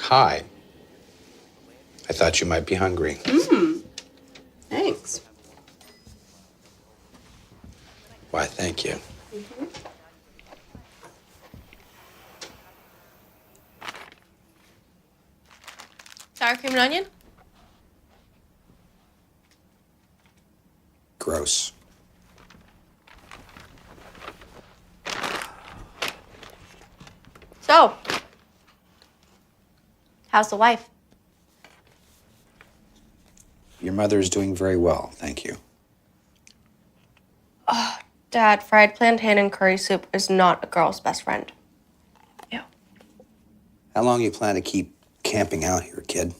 Hi. I thought you might be hungry. Thanks. Why, thank you. Sour cream and onion? Gross. So, how's the wife? Your mother is doing very well, thank you. Dad, fried plantain and curry soup is not a girl's best friend. Ew. How long you plan to keep camping out here, kid?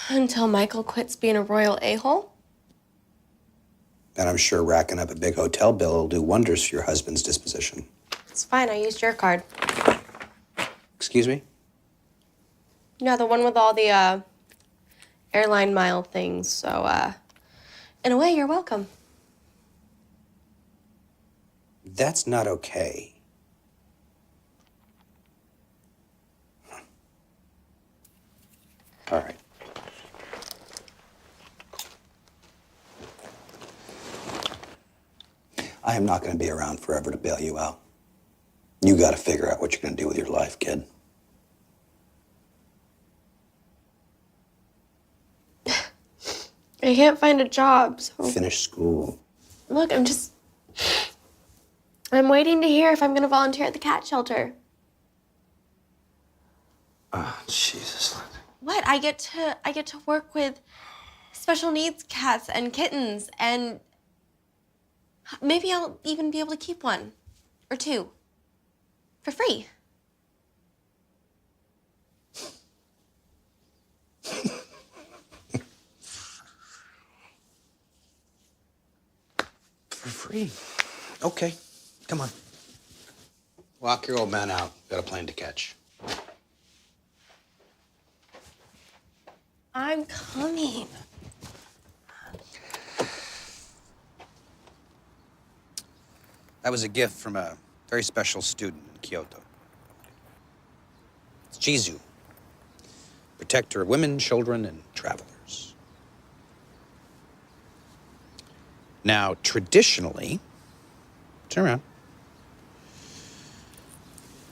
Until Michael quits being a royal a-hole? And I'm sure racking up a big hotel bill will do wonders for your husband's disposition. It's fine, I used your card. Excuse me? Yeah, the one with all the, airline mile things, so, in a way, you're welcome. That's not okay. All right. I am not going to be around forever to bail you out. You got to figure out what you're going to do with your life, kid. I can't find a job, so... Finish school. Look, I'm waiting to hear if I'm gonna volunteer at the cat shelter. Oh, Jesus. What? I get to work with special needs cats and kittens, and maybe I'll even be able to keep one or two for free. For free. Okay, come on. Walk your old man out. Got a plane to catch. I'm coming. That was a gift from a very special student in Kyoto. It's Jizu, protector of women, children, and travelers. Now, traditionally, turn around.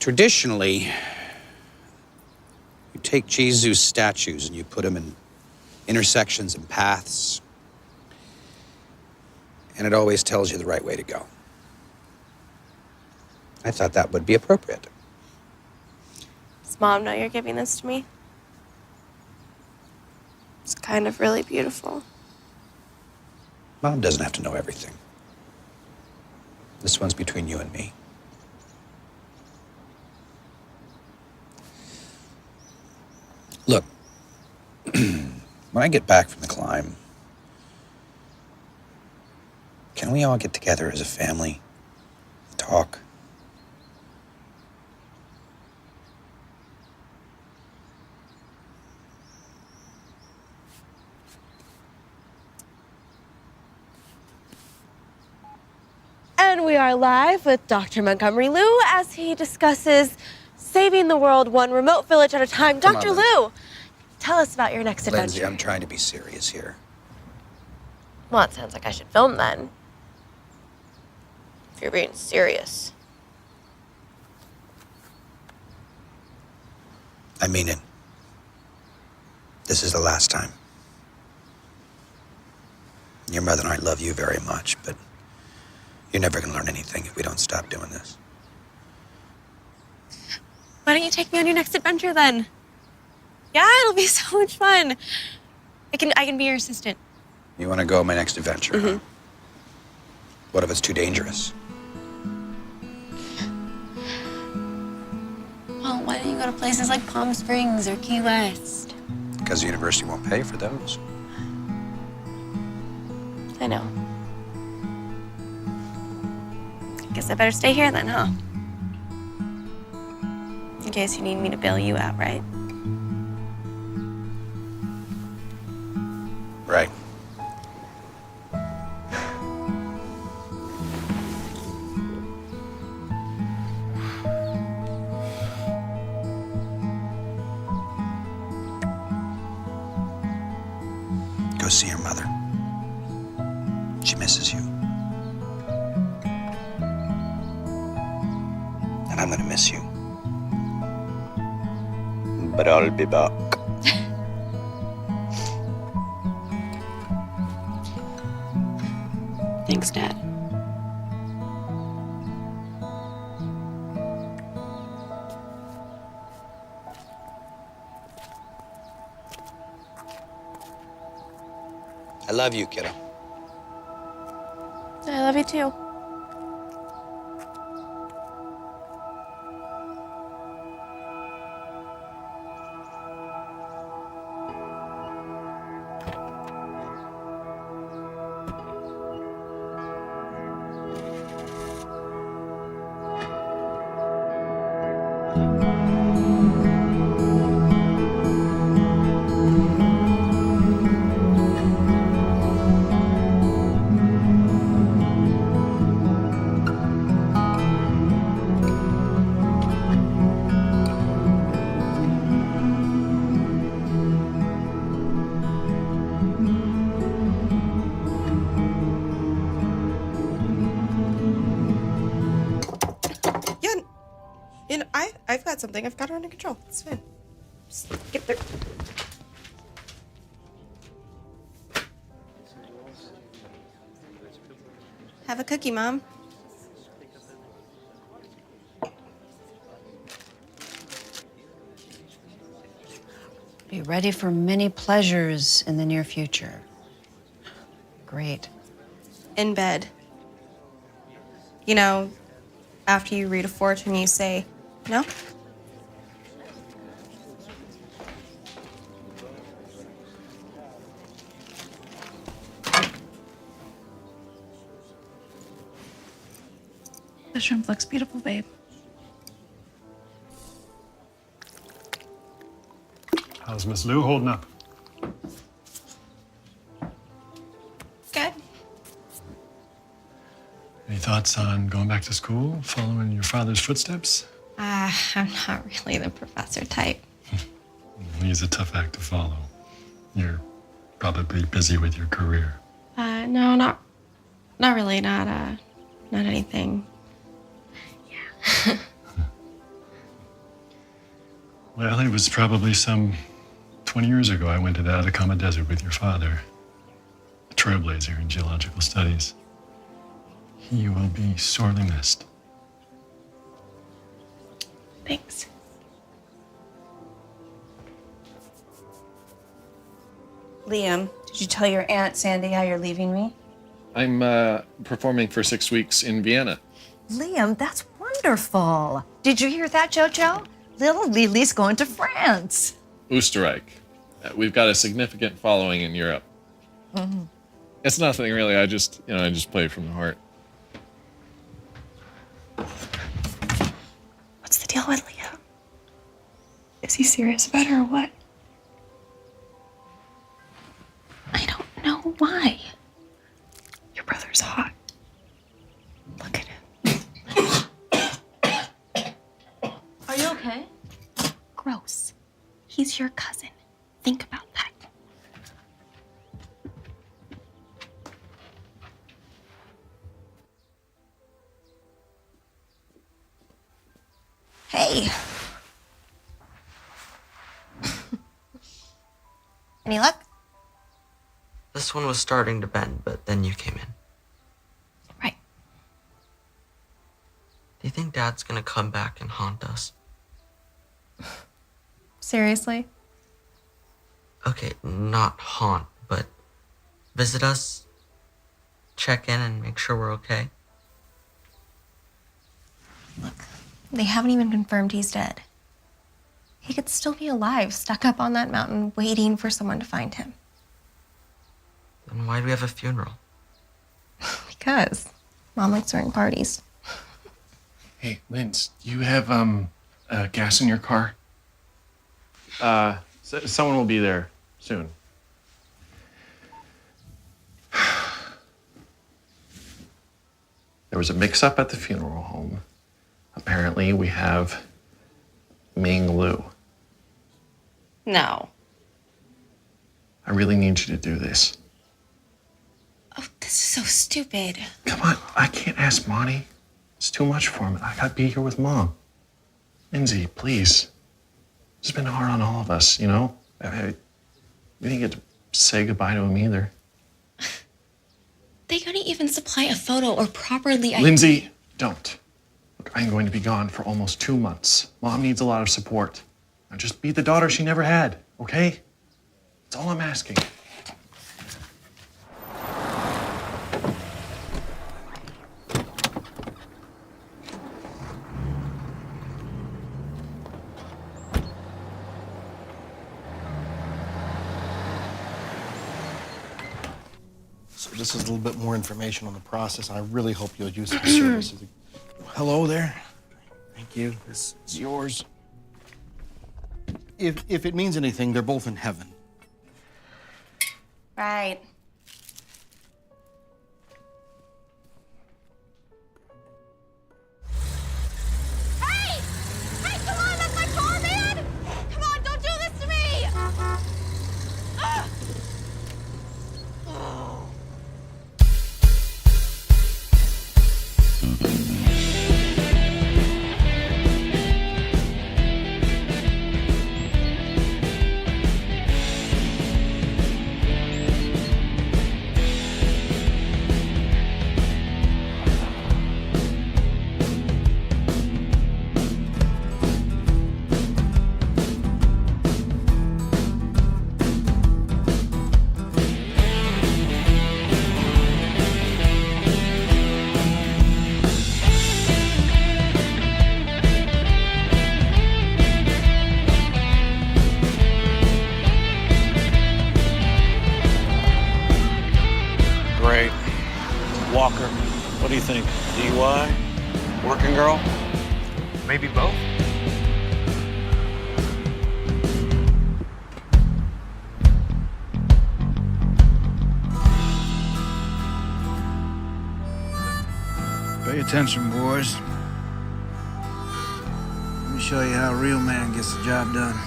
Traditionally, you take Jizu's statues and you put them in intersections and paths, and it always tells you the right way to go. I thought that would be appropriate. Does Mom know you're giving this to me? It's kind of really beautiful. Mom doesn't have to know everything. This one's between you and me. Look, when I get back from the climb, can we all get together as a family, talk? And we are live with Dr. Montgomery Liu as he discusses saving the world one remote village at a time. Come on, Dr. Liu, tell us about your next adventure. Lindsay, I'm trying to be serious here. Well, it sounds like I should film then. If you're being serious. I mean it. This is the last time. Your mother and I love you very much, but you're never going to learn anything if we don't stop doing this. Why don't you take me on your next adventure then? Yeah, it'll be so much fun. I can be your assistant. You want to go on my next adventure, huh? What if it's too dangerous? Well, why don't you go to places like Palm Springs or Key West? Because the university won't pay for those. I know. I guess I better stay here then, huh? In case you need me to bail you out, right? Right. see your mother. She misses you. And I'm gonna miss you. But I'll be back. Thanks, Dad. I love you, kiddo. I love you too. I've got something. I've got her under control. It's fine. Just get there. Have a cookie, Mom. Be ready for many pleasures in the near future. Great. In bed. You know, after you read a fortune, you say, no? The shrimp looks beautiful, babe. How's Miss Lou holding up? Good. Any thoughts on going back to school, following your father's footsteps? I'm not really the professor type. He's a tough act to follow. You're probably busy with your career. No, not really. Not anything. Well, it was probably some 20 years ago I went to the Atacama Desert with your father, a trailblazer in geological studies. He will be sorely missed. Thanks. Liam, did you tell your Aunt Sandy how you're leaving me? I'm performing for 6 weeks in Vienna. Liam, that's wonderful. Did you hear that, Jojo? Little Lily's going to France. Österreich. We've got a significant following in Europe. Mm-hmm. It's nothing really. I just play from the heart. What's the deal with Leo? Is he serious about her or what? I don't know why. Your brother's hot. Look at him. Are you okay? Gross. He's your cousin. Think about that. Hey. Any luck? This one was starting to bend, but then you came in. Right. Do you think Dad's gonna come back and haunt us? Seriously? Okay, not haunt, but visit us, check in and make sure we're okay. Look, they haven't even confirmed he's dead. He could still be alive, stuck up on that mountain, waiting for someone to find him. Then why do we have a funeral? Because Mom likes throwing parties. Hey, Linz, do you have gas in your car? Someone will be there soon. There was a mix-up at the funeral home. Apparently, we have Ming Lu. No. I really need you to do this. Oh, this is so stupid. Come on, I can't ask Monty. It's too much for him. I gotta be here with Mom. Lindsay, please. It's been hard on all of us, you know? We didn't get to say goodbye to him either. They couldn't even supply a photo or properly. Lindsay, don't. Look, I'm going to be gone for almost 2 months. Mom needs a lot of support. Now just be the daughter she never had, okay? That's all I'm asking. So this is a little bit more information on the process. I really hope you'll use the services. Hello there. Thank you. This is yours. If it means anything, they're both in heaven. Right. Hey! Hey, come on, that's my car, man! Come on, don't do this to me! Ugh. Oh. Great. Walker, what do you think? DUI? Working girl? Maybe both? Pay attention, boys. Let me show you how a real man gets the job done.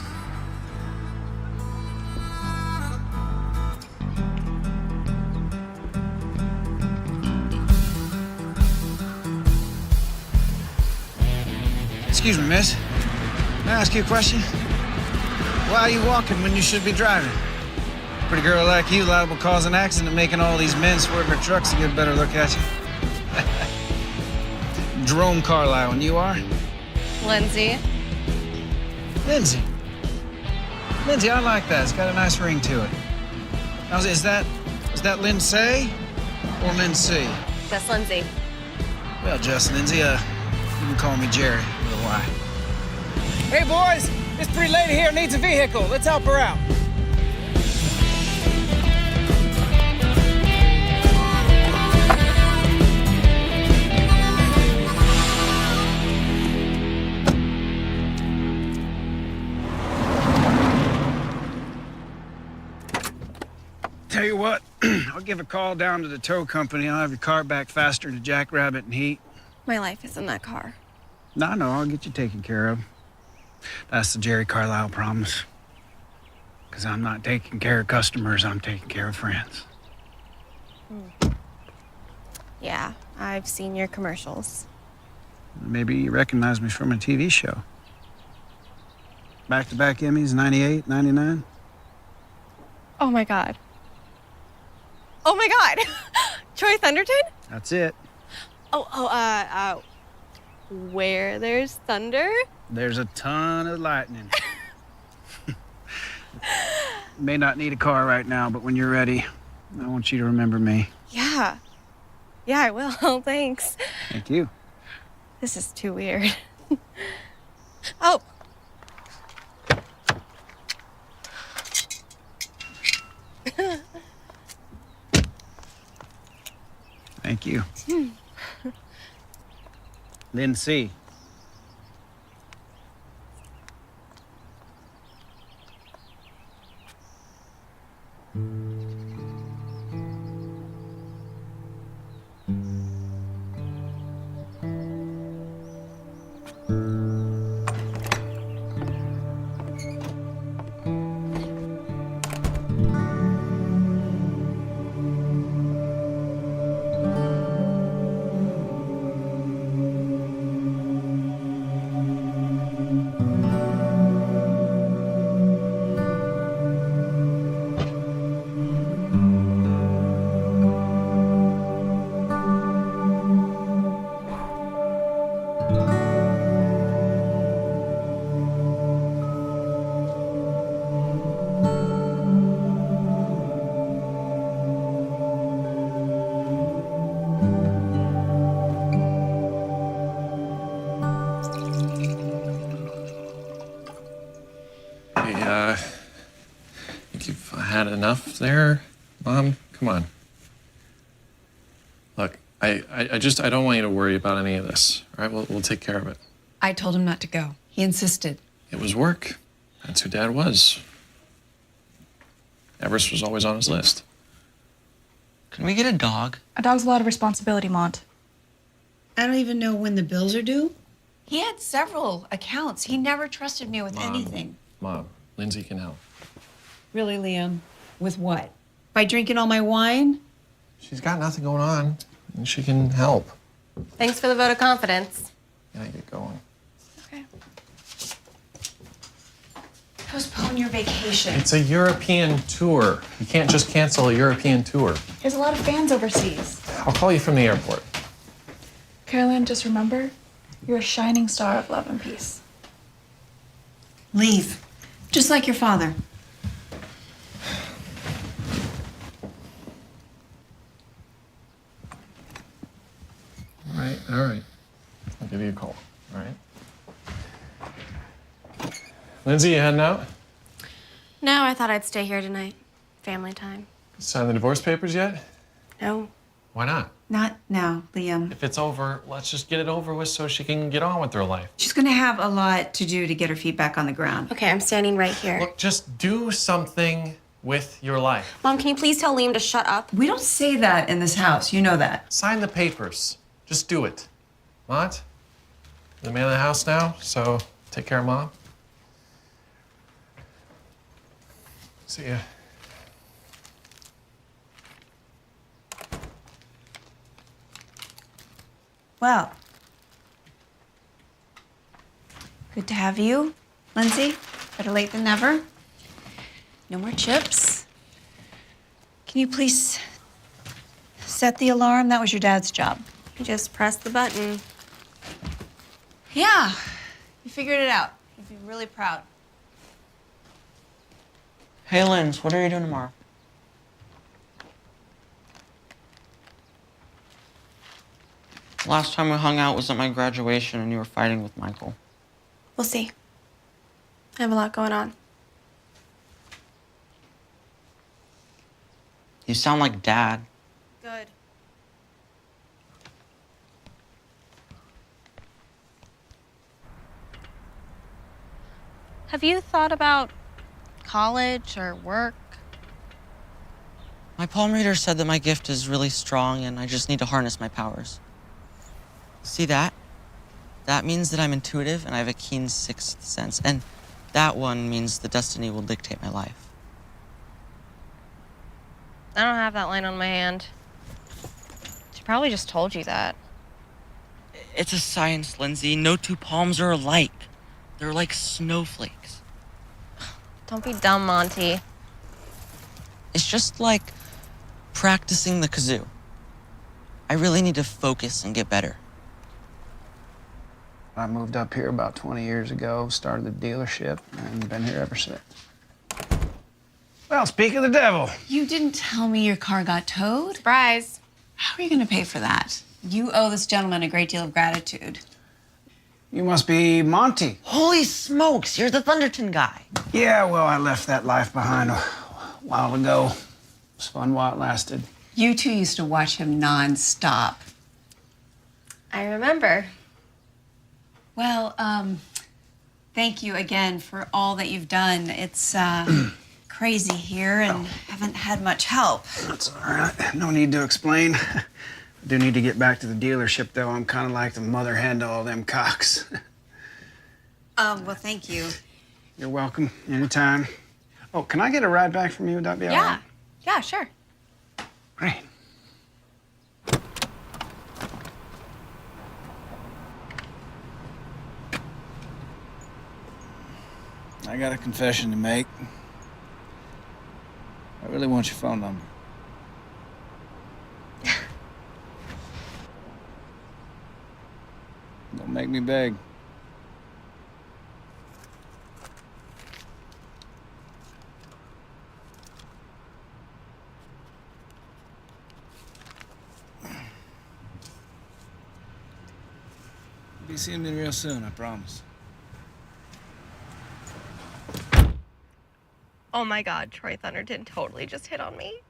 Excuse me, miss. May I ask you a question? Why are you walking when you should be driving? A pretty girl like you liable to cause an accident and making all these men swerve their trucks to get a better look at you. Jerome Carlisle, and you are? Lindsay. Lindsay. Lindsay, I like that. It's got a nice ring to it. Now, is that Lindsay or Lindsay? Just Lindsay. Well, just Lindsay, you can call me Jerry with a Y. Hey, boys, this pretty lady here needs a vehicle. Let's help her out. Tell you what, I'll give a call down to the tow company. I'll have your car back faster to Jackrabbit and Heat. My life is in that car. No, I'll get you taken care of. That's the Jerry Carlisle promise. Because I'm not taking care of customers, I'm taking care of friends. Yeah, I've seen your commercials. Maybe you recognize me from a TV show. Back-to-back Emmys, 98, 99. Oh my God. Oh my God! Troy Thunderton? That's it. Where there's thunder? There's a ton of lightning. May not need a car right now, but when you're ready, I want you to remember me. Yeah. Yeah, I will. Thanks. Thank you. This is too weird. Oh. Thank you. Lindsay. had enough there? Mom, come on. Look, I don't want you to worry about any of this. All right, we'll take care of it. I told him not to go. He insisted. It was work. That's who Dad was. Everest was always on his list. Can we get a dog? A dog's a lot of responsibility, Mont. I don't even know when the bills are due. He had several accounts. He never trusted me with anything. Mom, Lindsay can help. Really, Liam? With what? By drinking all my wine? She's got nothing going on, and she can help. Thanks for the vote of confidence. Yeah, get going. Okay. Postpone your vacation. It's a European tour. You can't just cancel a European tour. There's a lot of fans overseas. I'll call you from the airport. Carolyn, just remember, you're a shining star of love and peace. Leave. Just like your father. All right. I'll give you a call, all right? Lindsay, you heading out? No, I thought I'd stay here tonight. Family time. Sign the divorce papers yet? No. Why not? Not now, Liam. If it's over, let's just get it over with so she can get on with her life. She's gonna have a lot to do to get her feet back on the ground. Okay, I'm standing right here. Look, just do something with your life. Mom, can you please tell Liam to shut up? We don't say that in this house. You know that. Sign the papers. Just do it. Mont, you're the man of the house now, so take care of Mom. See ya. Well, good to have you, Lindsay. Better late than never. No more chips. Can you please set the alarm? That was your dad's job. You just press the button. Yeah, you figured it out. You'd be really proud. Hey, Linz, what are you doing tomorrow? Last time we hung out was at my graduation and you were fighting with Michael. We'll see. I have a lot going on. You sound like Dad. Good. Have you thought about college or work? My palm reader said that my gift is really strong and I just need to harness my powers. See that? That means that I'm intuitive and I have a keen sixth sense. And that one means the destiny will dictate my life. I don't have that line on my hand. She probably just told you that. It's a science, Lindsay. No two palms are alike. They're like snowflakes. Don't be dumb, Monty. It's just like practicing the kazoo. I really need to focus and get better. I moved up here about 20 years ago, started the dealership, and been here ever since. Well, speak of the devil. You didn't tell me your car got towed. Surprise. How are you gonna pay for that? You owe this gentleman a great deal of gratitude. You must be Monty. Holy smokes, you're the Thunderton guy. Yeah, well, I left that life behind a while ago. It was fun while it lasted. You two used to watch him nonstop. I remember. Well, thank you again for all that you've done. It's crazy here and haven't had much help. That's all right. No need to explain. I do need to get back to the dealership, though. I'm kind of like the mother hen to all them cocks. Well, thank you. You're welcome. Anytime. Oh, can I get a ride back from you? Would that be all right? Yeah, sure. Great. I got a confession to make. I really want your phone number. Don't make me beg. Be seeing me real soon, I promise. Oh my God, Troy Thunderton totally just hit on me.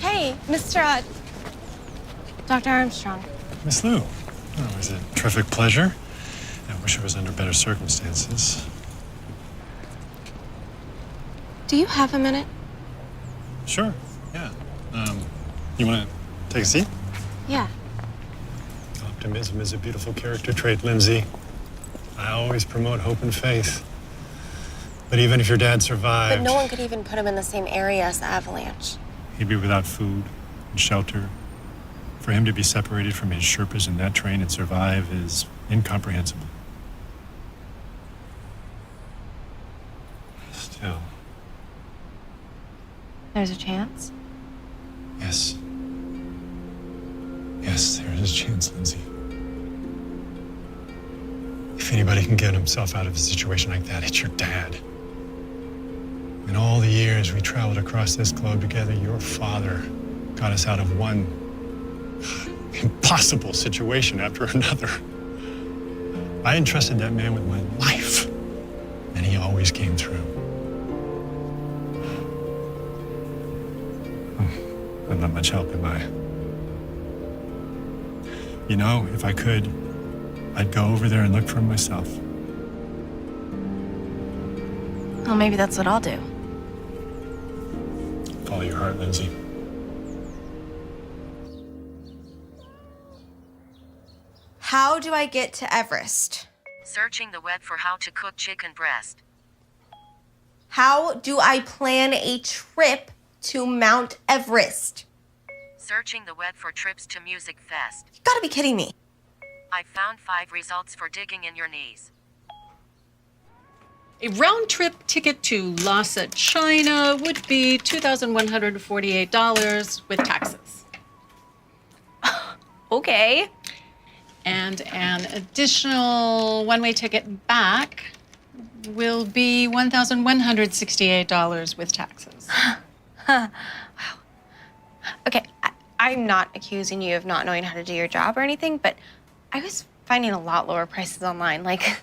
Hey, Mr. Dr. Armstrong. Miss Lou, oh, it was a terrific pleasure. I wish it was under better circumstances. Do you have a minute? Sure, yeah. You want to take a seat? Yeah. Optimism is a beautiful character trait, Lindsay. I always promote hope and faith. But even if your dad survived, But no one could even put him in the same area as the avalanche. he'd be without food and shelter. For him to be separated from his Sherpas in that train and survive is incomprehensible. Still, There's a chance? yes. Yes, there is a chance, Lindsay. If anybody can get himself out of a situation like that, it's your dad. In all the years we traveled across this globe together, your father got us out of one impossible situation after another. I entrusted that man with my life, and he always came through. I'm not much help, am I? You know, if I could, I'd go over there and look for him myself. Well, maybe that's what I'll do. Follow your heart, Lindsay. How do I get to Everest? Searching the web for how to cook chicken breast. How do I plan a trip to Mount Everest? Searching the web for trips to Music Fest. You gotta be kidding me. I found 5 results for digging in your knees. A round-trip ticket to Lhasa, China would be $2,148 with taxes. Okay. And an additional one-way ticket back will be $1,168 with taxes. Wow. Okay, I'm not accusing you of not knowing how to do your job or anything, but I was finding a lot lower prices online, like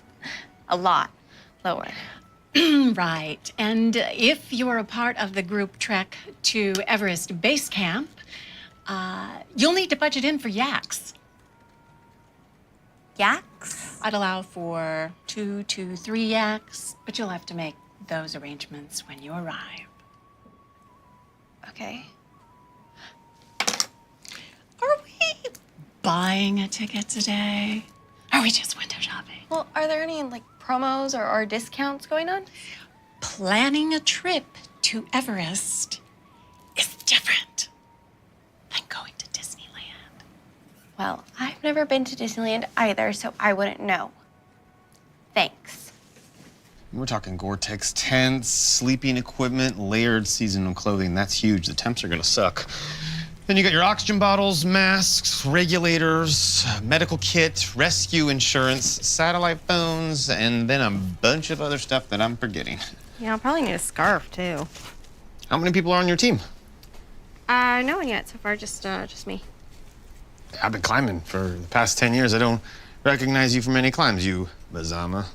a lot lower. Right. And if you're a part of the group trek to Everest Base Camp, you'll need to budget in for yaks. Yaks? I'd allow for 2 to 3 yaks, but you'll have to make those arrangements when you arrive. Okay. Are we buying a ticket today? Or are we just window shopping? Well, are there any like promos or discounts going on? Planning a trip to Everest is different than going to Disneyland. Well, I've never been to Disneyland either, so I wouldn't know. Thanks. We're talking Gore-Tex tents, sleeping equipment, layered seasonal clothing. That's huge. The temps are gonna suck. Then you got your oxygen bottles, masks, regulators, medical kit, rescue insurance, satellite phones, and then a bunch of other stuff that I'm forgetting. Yeah, I'll probably need a scarf too. How many people are on your team? No one yet so far, just me. I've been climbing for the past 10 years. I don't recognize you from any climbs, you Bazama.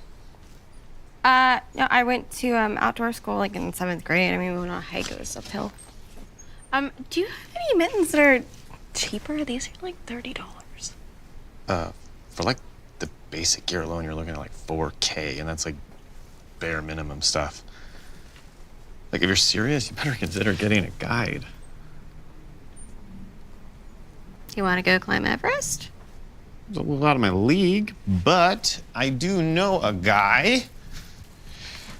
No, I went to outdoor school like in 7th grade. I mean, we went on a hike, it was uphill. Do you have any mittens that are cheaper? These are like $30. For like the basic gear alone, you're looking at like $4K, and that's like bare minimum stuff. Like, if you're serious, you better consider getting a guide. You want to go climb Everest? It's a little out of my league, but I do know a guy.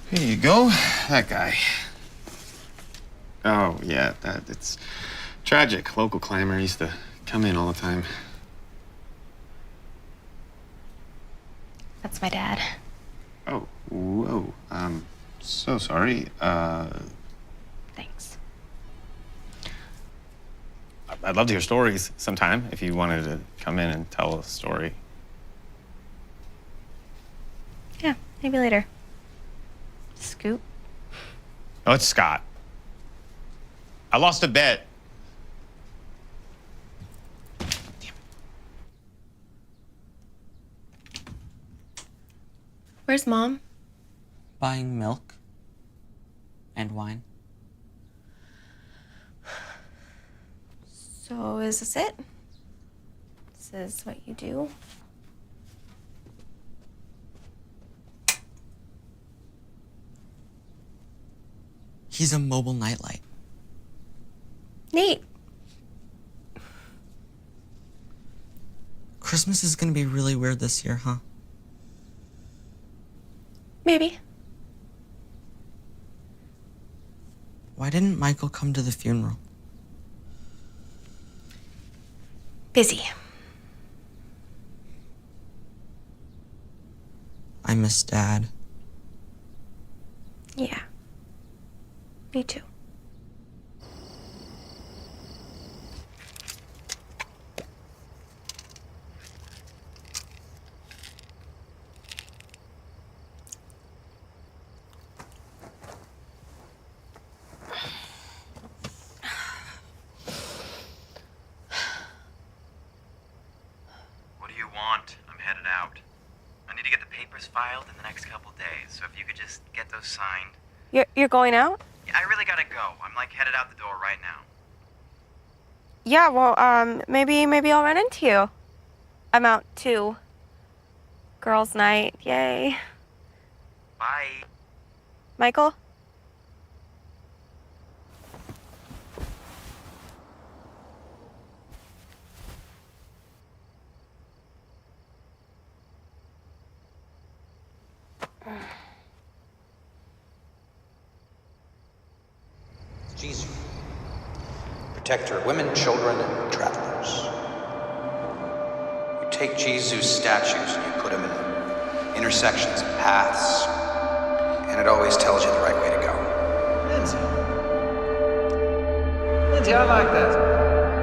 Here you go, that guy. Oh, yeah, it's tragic. Local climber used to come in all the time. That's my dad. Oh, whoa. So sorry. Thanks. I'd love to hear stories sometime if you wanted to come in and tell a story. Yeah, maybe later. Scoot? Oh, it's Scott. I lost a bet. Where's Mom? Buying milk and wine. So is this it? This is what you do? He's a mobile nightlight. Neat. Christmas is gonna be really weird this year, huh? Maybe. Why didn't Michael come to the funeral? Busy. I miss Dad. Yeah. Me too. What do you want? I'm headed out. I need to get the papers filed in the next couple days, so if you could just get those signed. You're going out? Yeah, I really gotta go. I'm like headed out the door right now. Yeah, well, maybe I'll run into you. I'm out too. Girls' night, yay. Bye. Michael? Jesus. Protector of women, children, and travelers. You take Jesus' statues and you put them in intersections and paths, and it always tells you the right way to go. Lindsay. Lindsay, I like that.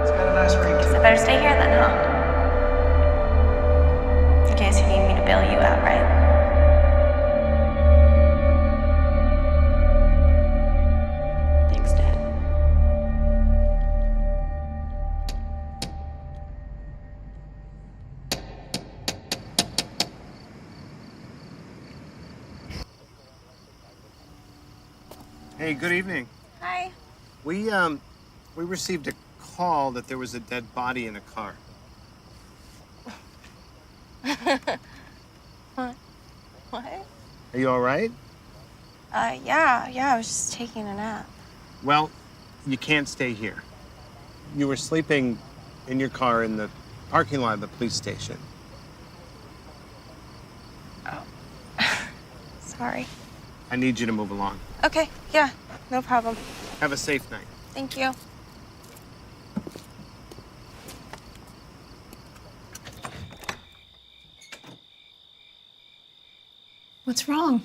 It's got a nice ring to So it. better stay here then, huh? In case you need me to bail you out, right? Thanks, Dad. Hey, good evening. Hi. We received a call that there was a dead body in a car. What? Are you all right? Yeah, I was just taking a nap. Well, You can't stay here. You were sleeping in your car in the parking lot of the police station. Sorry. I need you to move along. Okay, yeah, no problem. Have a safe night. Thank you. What's wrong?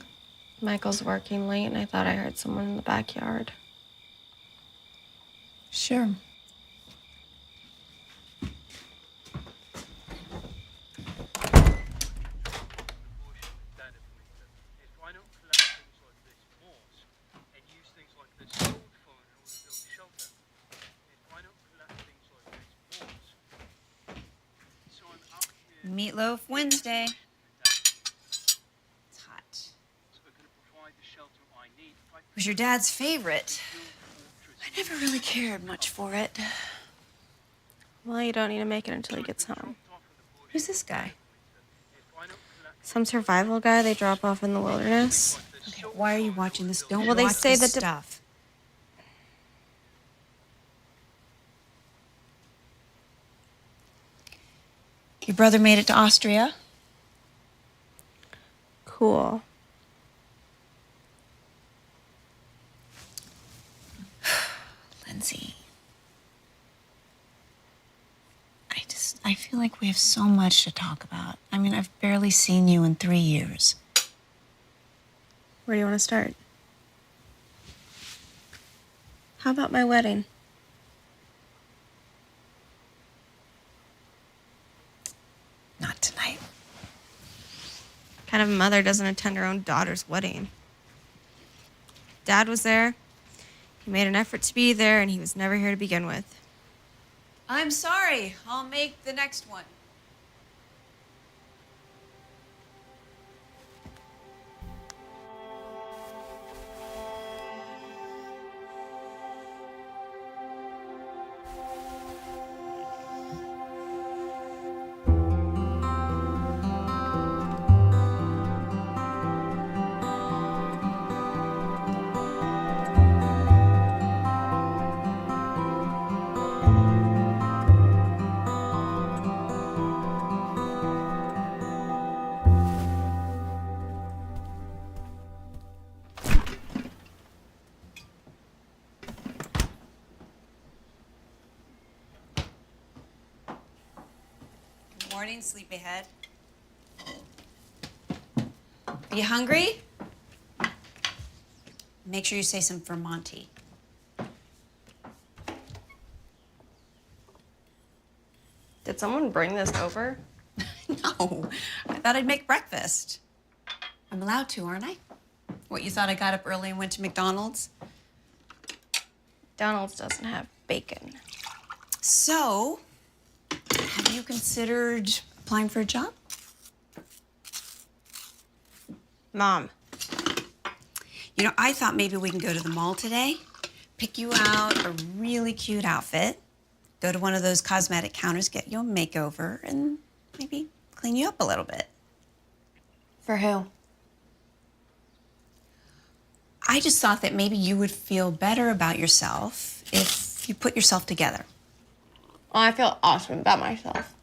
Michael's working late, and I thought I heard someone in the backyard. Sure. Meatloaf Wednesday. It's hot. It was your dad's favorite. I never really cared much for it. Well, you don't need to make it until he gets home. Who's this guy? Some survival guy they drop off in the wilderness. Okay, why are you watching this? Don't Well, they watch say this that stuff. Your brother made it to Austria? Cool. Lindsay. I feel like we have so much to talk about. I mean, I've barely seen you in 3 years. Where do you want to start? How about my wedding? Not tonight. What kind of mother doesn't attend her own daughter's wedding? Dad was there. He made an effort to be there, and he was never here to begin with. I'm sorry. I'll make the next one. Morning, sleepyhead. Are you hungry? Make sure you say some for Monty. Did someone bring this over? No, I thought I'd make breakfast. I'm allowed to, aren't I? What, you thought I got up early and went to McDonald's? McDonald's doesn't have bacon. So, have you considered applying for a job? Mom. You know, I thought maybe we can go to the mall today, pick you out a really cute outfit, go to one of those cosmetic counters, get you a makeover, and maybe clean you up a little bit. For who? I just thought that maybe you would feel better about yourself if you put yourself together. Well, I feel awesome about myself.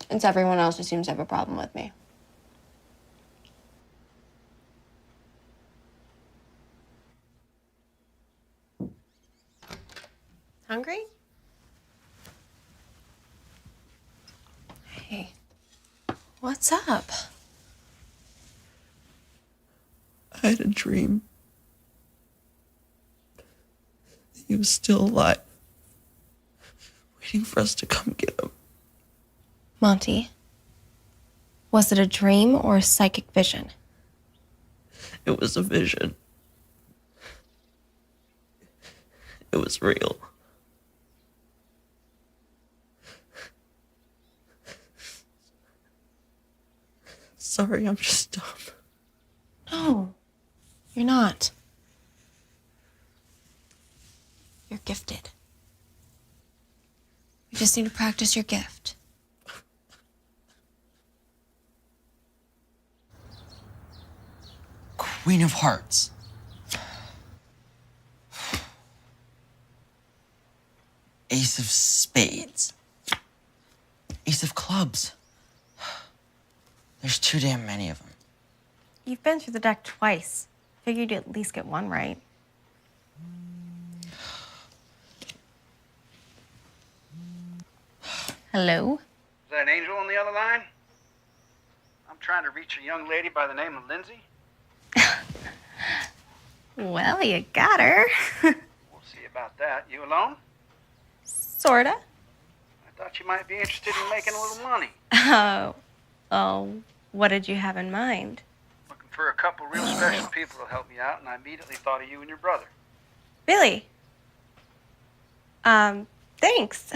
It's everyone else who seems to have a problem with me. Hungry? Hey, what's up? I had a dream. He was still alive, waiting for us to come get him. Monty, was it a dream or a psychic vision? It was a vision. It was real. Sorry, I'm just dumb. No, you're not. You're gifted. You just need to practice your gift. Queen of Hearts. Ace of spades. Ace of clubs. There's too damn many of them. You've been through the deck twice. Figured you'd at least get one right. Hello? Is that Angel on the other line? I'm trying to reach a young lady by the name of Lindsay. Well, you got her. We'll see about that. You alone? Sorta. I thought you might be interested in making a little money. Oh, what did you have in mind? Looking for a couple real special people to help me out, and I immediately thought of you and your brother. Really? Thanks.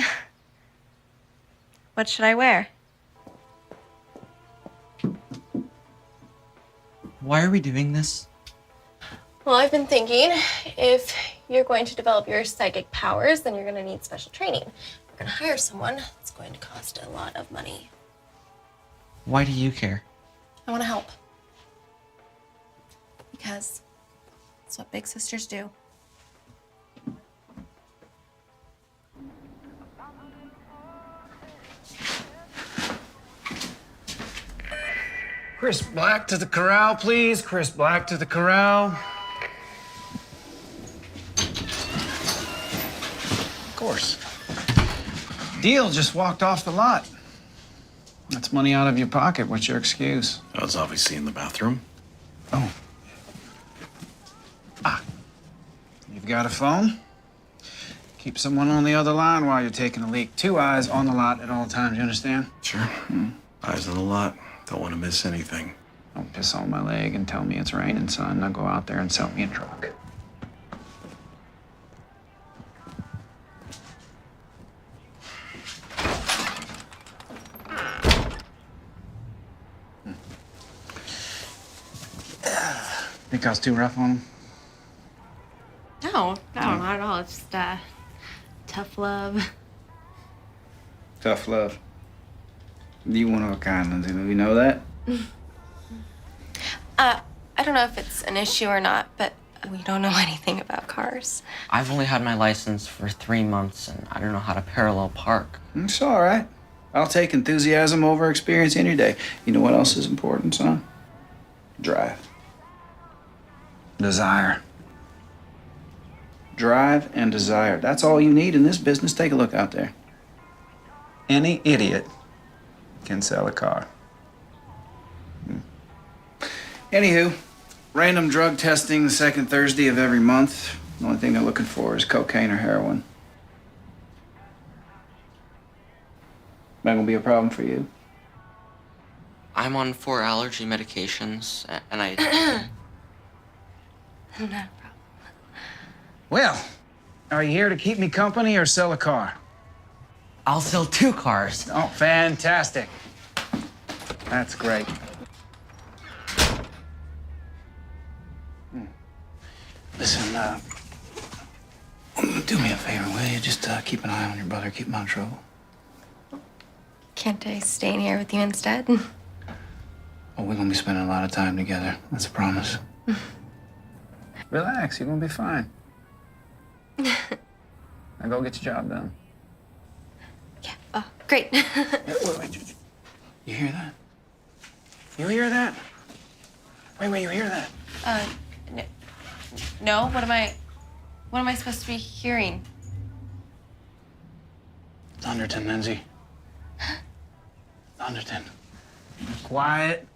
What should I wear? Why are we doing this? Well, I've been thinking if you're going to develop your psychic powers, then you're going to need special training. We're going to hire someone. It's going to cost a lot of money. Why do you care? I want to help. Because that's what big sisters do. Chris Black to the corral, please. Chris Black to the corral. Of course. Deal just walked off the lot. That's money out of your pocket. What's your excuse? I was obviously in the bathroom. Oh. You've got a phone? Keep someone on the other line while you're taking a leak. 2 eyes on the lot at all times, you understand? Sure. Eyes on the lot. Don't want to miss anything. Don't piss on my leg and tell me it's raining, son. Now go out there and sell me a truck. Think I was too rough on him? No, not at all. It's just tough love. Tough love. You one of a kind, Lindsay. Do you know that? I don't know if it's an issue or not, but we don't know anything about cars. I've only had my license for 3 months, and I don't know how to parallel park. It's all right. I'll take enthusiasm over experience any day. You know what else is important, son? Drive. Desire. Drive and desire. That's all you need in this business. Take a look out there. Any idiot can sell a car. Anywho, random drug testing the second Thursday of every month. The only thing they're looking for is cocaine or heroin. That gonna be a problem for you? I'm on 4 allergy medications, and I... No problem. Well, are you here to keep me company or sell a car? I'll sell 2 cars. Oh, fantastic. That's great. Listen, do me a favor, will you? Just keep an eye on your brother, keep him out of trouble. Can't I stay in here with you instead? Oh, we're gonna be spending a lot of time together. That's a promise. Relax, you're gonna be fine. Now go get your job done. Yeah. Oh, great. Wait. You hear that? You hear that? Wait, you hear that? No. What am I supposed to be hearing? Thunderton, Lindsay. Thunderton. Quiet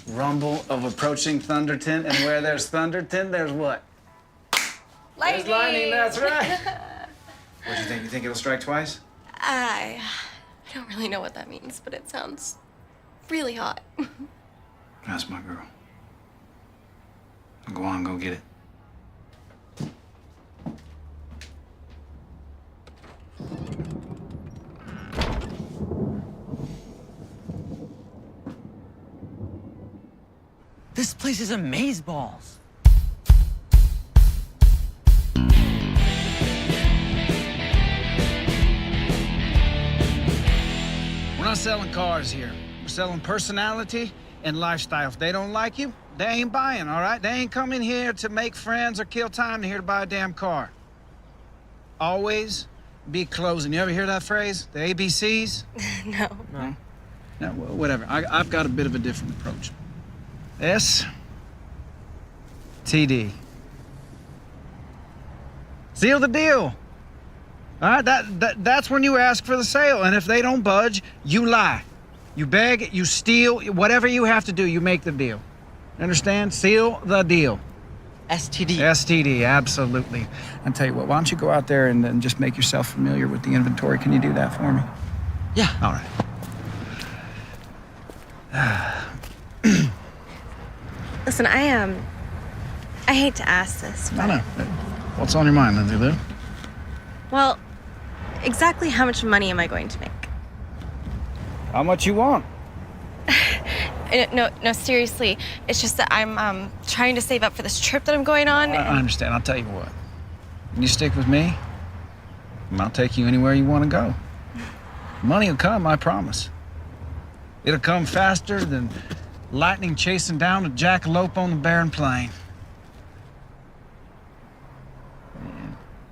rumble of approaching Thunderton, and where there's Thunderton, there's what? Lightning. There's lightning, that's right. What do you think? You think it'll strike twice? I don't really know what that means, but it sounds really hot. That's my girl. Go on, go get it. This place is amazeballs. We're not selling cars here. We're selling personality and lifestyle. If they don't like you, they ain't buying, all right? They ain't coming here to make friends or kill time. They're here to buy a damn car. Always be closing. You ever hear that phrase? The ABCs? No. No, whatever. I've got a bit of a different approach. S, TD. Seal the deal. All right, that's when you ask for the sale. And if they don't budge, you lie. You beg, you steal, whatever you have to do, you make the deal. Understand? Seal the deal. STD. STD, absolutely. I'll tell you what, why don't you go out there and just make yourself familiar with the inventory? Can you do that for me? Yeah. All right. Listen, I hate to ask this, but... I know. What's on your mind, Lindsay Lou? Well, exactly how much money am I going to make? How much you want? No, seriously. It's just that I'm trying to save up for this trip that I'm going on. I understand. I'll tell you what. When you stick with me, I'll take you anywhere you want to go. Money will come, I promise. It'll come faster than lightning chasing down a jackalope on the barren plain.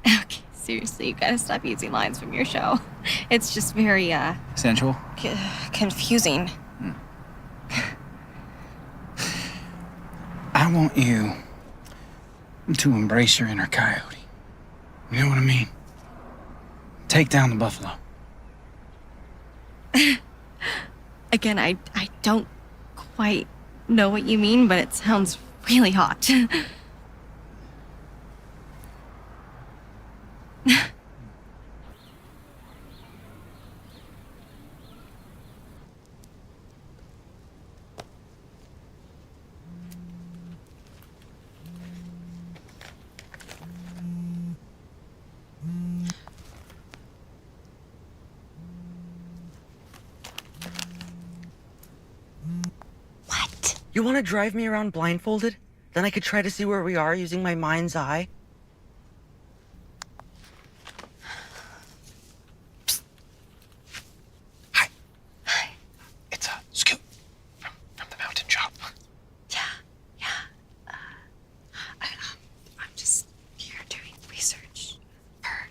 Okay, seriously, you gotta stop using lines from your show. It's just very, Sensual? confusing. I want you to embrace your inner coyote. You know what I mean? Take down the buffalo. Again, I don't quite know what you mean, but it sounds really hot. You want to drive me around blindfolded? Then I could try to see where we are using my mind's eye. Hi. It's Scoot from the mountain shop. I'm just here doing research for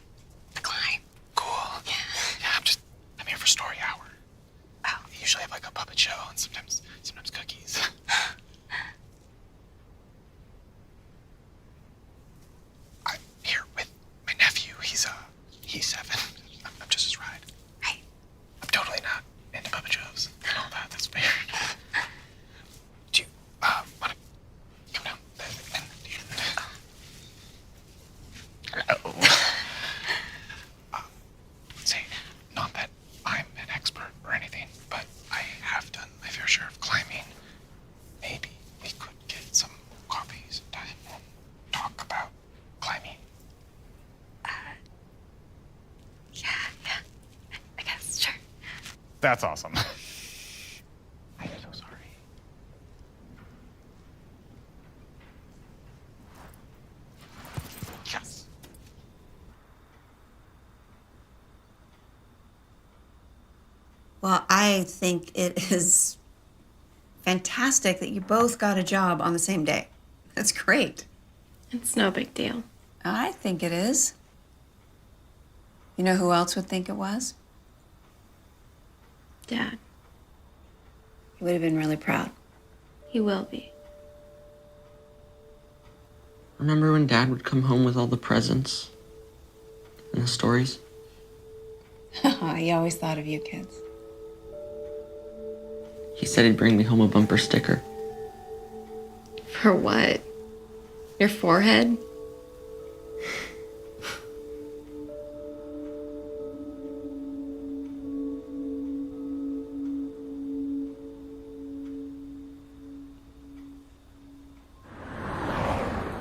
the climb. Cool. Yeah, I'm here for story hour. Oh. We usually have like a puppet show and sometimes cookies. I'm here with my nephew. He's 7. I'm just his ride. Right. I'm totally not into puppet shows and all that. That's weird. Do you want to come down and say, not that I'm an expert or anything, but I have done my fair share of climbing. Maybe we could get some coffee sometime and talk about climbing. Yeah. I guess, sure. That's awesome. I'm so sorry. Yes. Well, I think it is fantastic that you both got a job on the same day. That's great. It's no big deal. I think it is. You know who else would think it was? Dad. He would have been really proud. He will be. Remember when Dad would come home with all the presents and the stories? He always thought of you kids. He said he'd bring me home a bumper sticker. For what? Your forehead?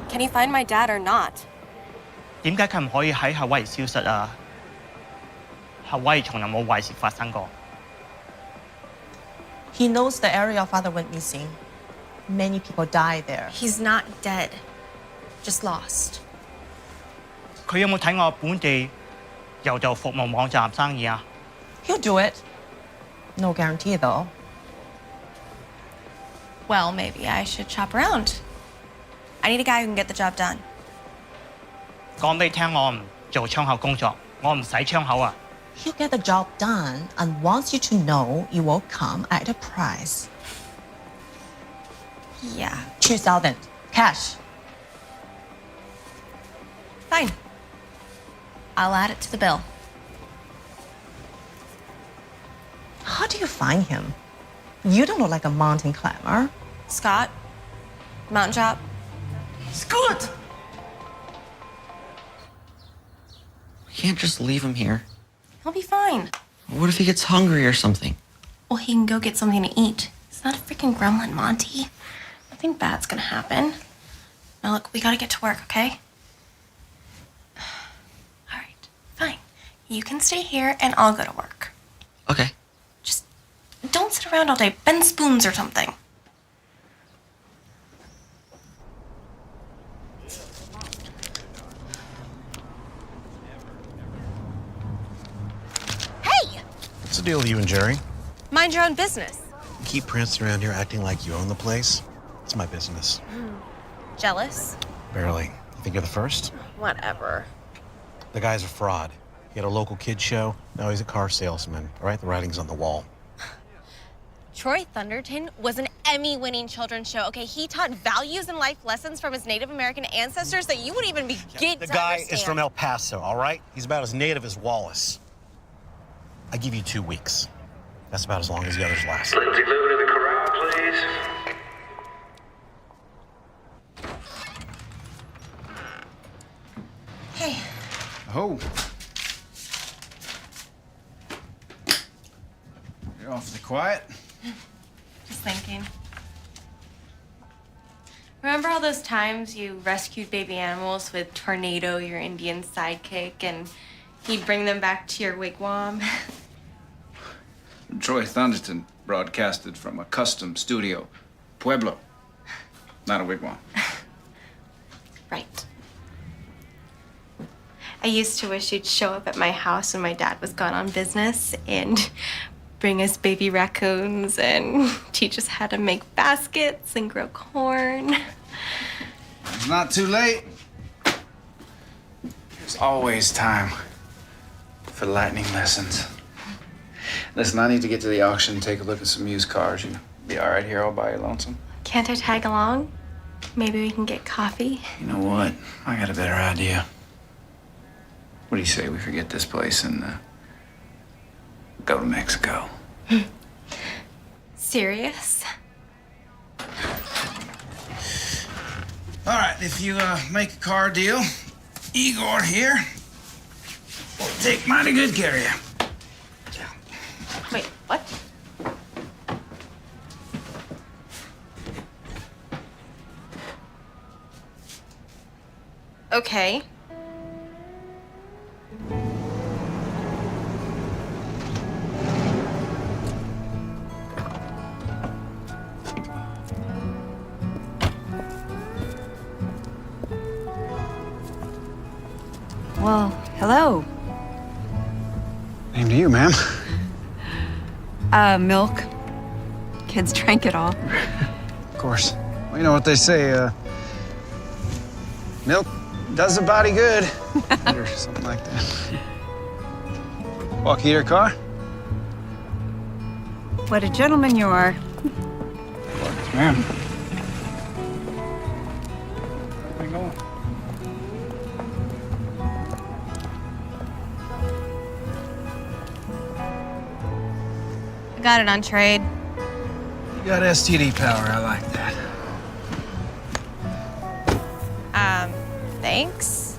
Can you find my dad or not? 點解佢唔可以喺夏威夷消失啊？夏威夷從來冇壞事發生過。He knows the area your father went missing. Many people died there. He's not dead, just lost. 佢有冇睇我本地郵遞服務網站生意啊？ He'll do it. No guarantee, though. Well, maybe I should shop around. I need a guy who can get the job done. 講俾你聽，我唔做窗口工作，我唔使窗口啊。 He'll get the job done and wants you to know you will come at a price. Yeah. 2,000 cash. Fine. I'll add it to the bill. How do you find him? You don't look like a mountain climber. Scott, mountain chop. Scott! We can't just leave him here. He'll be fine. What if he gets hungry or something? Well, he can go get something to eat. He's not a freaking gremlin, Monty. Nothing bad's gonna happen. Now look, we gotta get to work, okay? All right, fine. You can stay here and I'll go to work. Okay. Just don't sit around all day. Bend spoons or something. Hey! What's the deal with you and Jerry? Mind your own business. You keep prancing around here acting like you own the place. It's my business. Jealous? Barely. You think you're the first? Whatever. The guy's a fraud. He had a local kid show. Now he's a car salesman. All right, the writing's on the wall. Troy Thunderton was an Emmy-winning children's show, okay? He taught values and life lessons from his Native American ancestors that you wouldn't even begin The to guy understand. is from El Paso, all right? He's about as native as Wallace. I give you 2 weeks. That's about as long as the others last. Lindsay Lou to the corral, please. Hey. Oh. You're awfully quiet. Just thinking. Remember all those times you rescued baby animals with Tornado, your Indian sidekick, and he'd bring them back to your wigwam? Troy Thunderton broadcasted from a custom studio. Pueblo. Not a wigwam. Right. I used to wish you'd show up at my house when my dad was gone on business and bring us baby raccoons and teach us how to make baskets and grow corn. It's not too late. There's always time for lightning lessons. Listen, I need to get to the auction and take a look at some used cars. You be all right here all by your lonesome? Can't I tag along? Maybe we can get coffee. You know what? I got a better idea. What do you say we forget this place and go to Mexico? Serious? All right, if you make a car deal, Igor here will take mighty good care of you. Wait, what? Okay. Well, hello. Name to you, ma'am. Milk. Kids drank it all. Of course. Well, you know what they say, milk does the body good. Or something like that. Walk you to your car? What a gentleman you are. Ma'am. Where you going? I got it on trade. You got STD power, I like that. Thanks.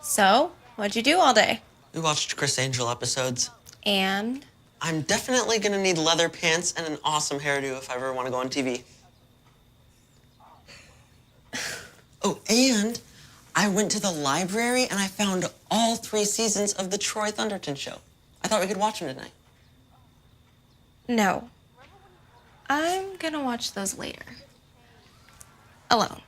So, what'd you do all day? We watched Chris Angel episodes. And? I'm definitely gonna need leather pants and an awesome hairdo if I ever want to go on TV. Oh, and I went to the library and I found all 3 seasons of the Troy Thunderton show. I thought we could watch them tonight. No. I'm gonna watch those later. Alone.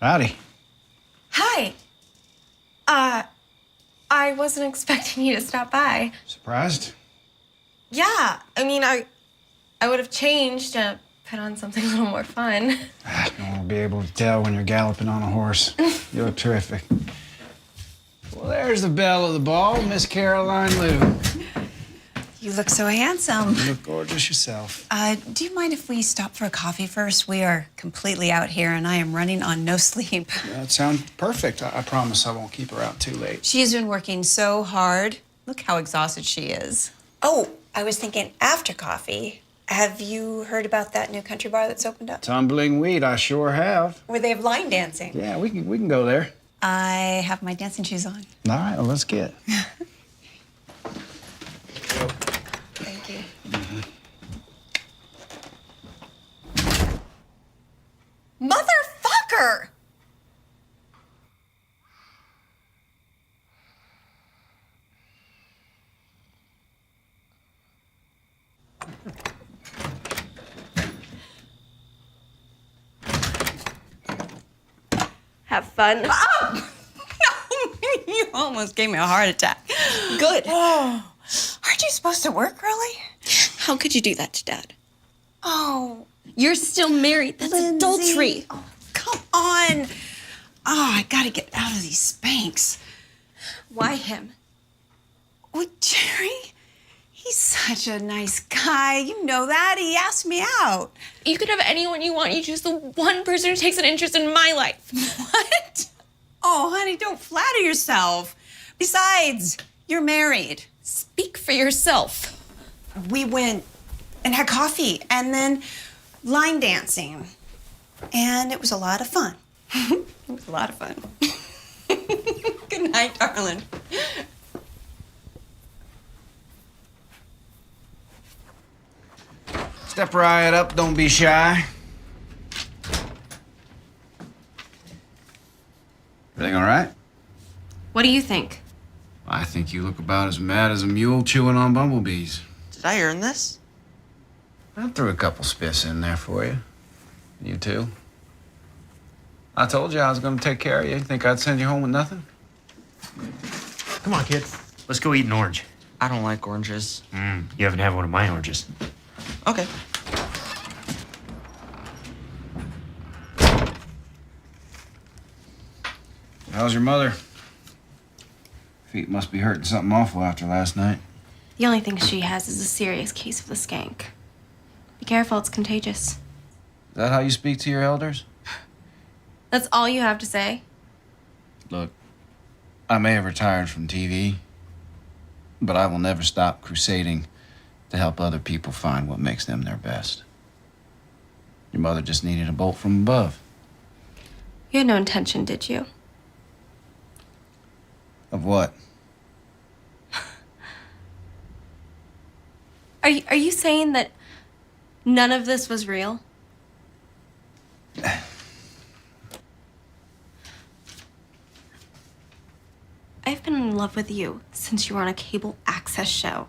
Howdy. Hi. I wasn't expecting you to stop by. Surprised? Yeah, I mean, I would have changed to put on something a little more fun. No one will be able to tell when you're galloping on a horse. You look terrific. Well, there's the belle of the ball, Miss Caroline Lou. You look so handsome. You look gorgeous yourself. Do you mind if we stop for a coffee first? We are completely out here, and I am running on no sleep. That sounds perfect. I promise I won't keep her out too late. She's been working so hard. Look how exhausted she is. Oh, I was thinking after coffee. Have you heard about that new country bar that's opened up? Tumbling Weed, I sure have. Where they have line dancing. Yeah, we can go there. I have my dancing shoes on. All right, well, let's get. Thank you. Motherfucker! Have fun. Oh! You almost gave me a heart attack. Good. Oh. Aren't you supposed to work early? How could you do that to Dad? Oh, You're still married. That's Lindsay. adultery. Oh, come on. Oh, I gotta get out of these Spanx. Why him? Oh, Jerry, he's such a nice guy. You know that. He asked me out. You could have anyone you want. You choose the one person who takes an interest in my life. What? Oh, honey, don't flatter yourself. Besides, you're married. Speak for yourself. We went and had coffee and then line dancing. And it was a lot of fun. It was a lot of fun. Good night, darling. Step right up, don't be shy. Everything all right? What do you think? I think you look about as mad as a mule chewing on bumblebees. Did I earn this? I threw a couple spiffs in there for you. You too. I told you I was gonna take care of you. Think I'd send you home with nothing? Come on, kid. Let's go eat an orange. I don't like oranges. You haven't had one of my oranges. Okay. How's your mother? Feet must be hurting something awful after last night. The only thing she has is a serious case of the skank. Be careful, it's contagious. Is that how you speak to your elders? That's all you have to say? Look, I may have retired from TV, but I will never stop crusading to help other people find what makes them their best. Your mother just needed a bolt from above. You had no intention, did you? Of what? Are you saying that none of this was real? I've been in love with you since you were on a cable access show.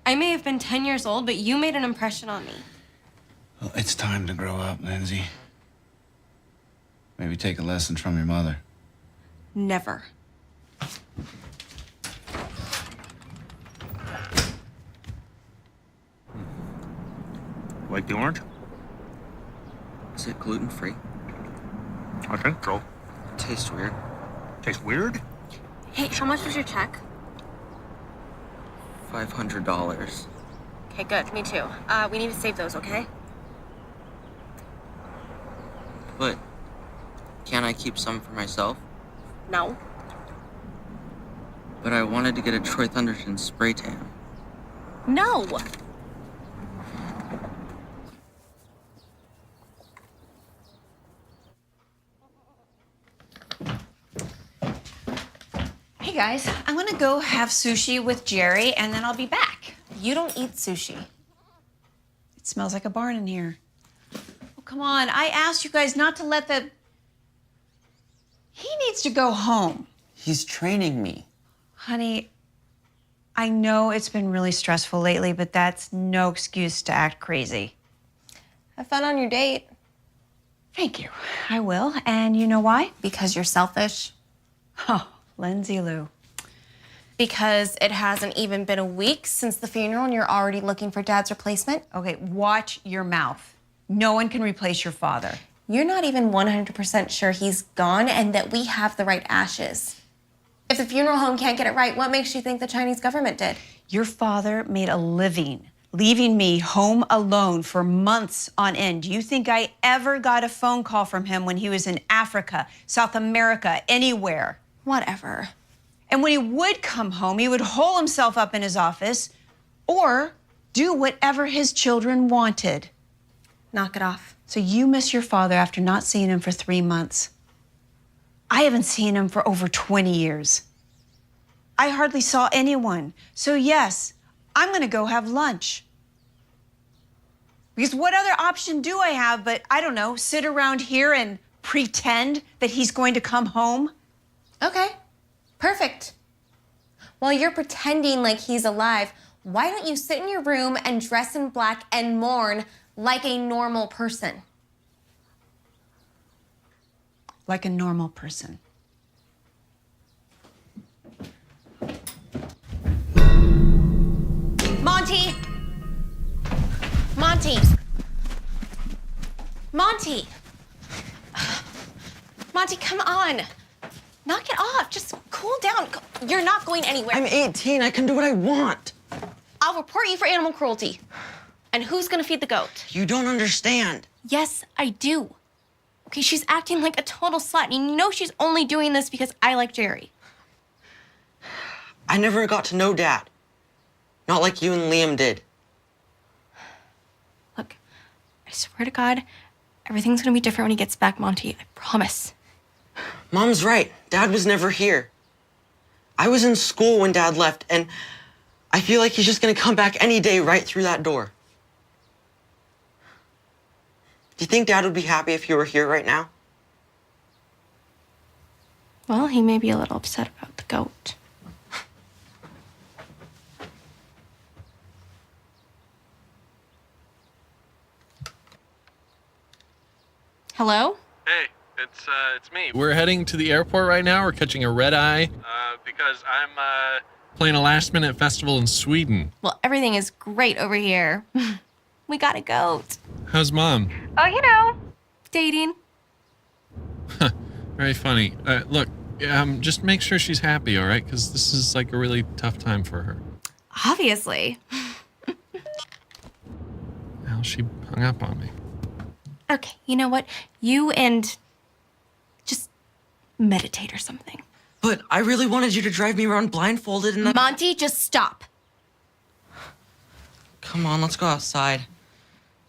I may have been 10 years old, but you made an impression on me. Well, it's time to grow up, Lindsay. Maybe take a lesson from your mother. Never. Like the orange? Is it gluten-free? I think so. Tastes weird. Tastes weird? Hey, how much was your check? $500. Okay, good. Me too. We need to save those, okay? But can't I keep some for myself? No. But I wanted to get a Troy Thunderton spray tan. No! Hey guys, I'm gonna go have sushi with Jerry and then I'll be back. You don't eat sushi. It smells like a barn in here. Oh, come on. I asked you guys not to let the... He needs to go home. He's training me. Honey, I know it's been really stressful lately, but that's no excuse to act crazy. Have fun on your date. Thank you. I will. And you know why? Because you're selfish. Oh, Lindsay Lou. Because it hasn't even been a week since the funeral and you're already looking for Dad's replacement. Okay, watch your mouth. No one can replace your father. You're not even 100% sure he's gone and that we have the right ashes. If the funeral home can't get it right, what makes you think the Chinese government did? Your father made a living leaving me home alone for months on end. Do you think I ever got a phone call from him when he was in Africa, South America, anywhere? Whatever. And when he would come home, he would hole himself up in his office or do whatever his children wanted. Knock it off. So you miss your father after not seeing him for 3 months. I haven't seen him for over 20 years. I hardly saw anyone. So yes, I'm gonna go have lunch. Because what other option do I have but, I don't know, sit around here and pretend that he's going to come home? Okay, perfect. While you're pretending like he's alive, why don't you sit in your room and dress in black and mourn like a normal person? Like a normal person. Monty! Monty! Monty! Monty, come on. Knock it off. Just cool down. You're not going anywhere. I'm 18. I can do what I want. I'll report you for animal cruelty. And who's gonna feed the goat? You don't understand. Yes, I do. Okay, she's acting like a total slut, and you know she's only doing this because I like Jerry. I never got to know Dad. Not like you and Liam did. Look, I swear to God, everything's gonna be different when he gets back, Monty. I promise. Mom's right. Dad was never here. I was in school when Dad left, and I feel like he's just gonna come back any day right through that door. Do you think Dad would be happy if you were here right now? Well, he may be a little upset about the goat. Hello? Hey, it's me. We're heading to the airport right now. We're catching a red eye because I'm playing a last-minute festival in Sweden. Well, everything is great over here. We got a goat. How's Mom? Oh, you know, dating. Very funny. Look, just make sure she's happy, all right? Because this is like a really tough time for her. Obviously. Well, she hung up on me. Okay, you know what? You and just meditate or something. But I really wanted you to drive me around blindfolded and Monty, just stop. Come on, let's go outside.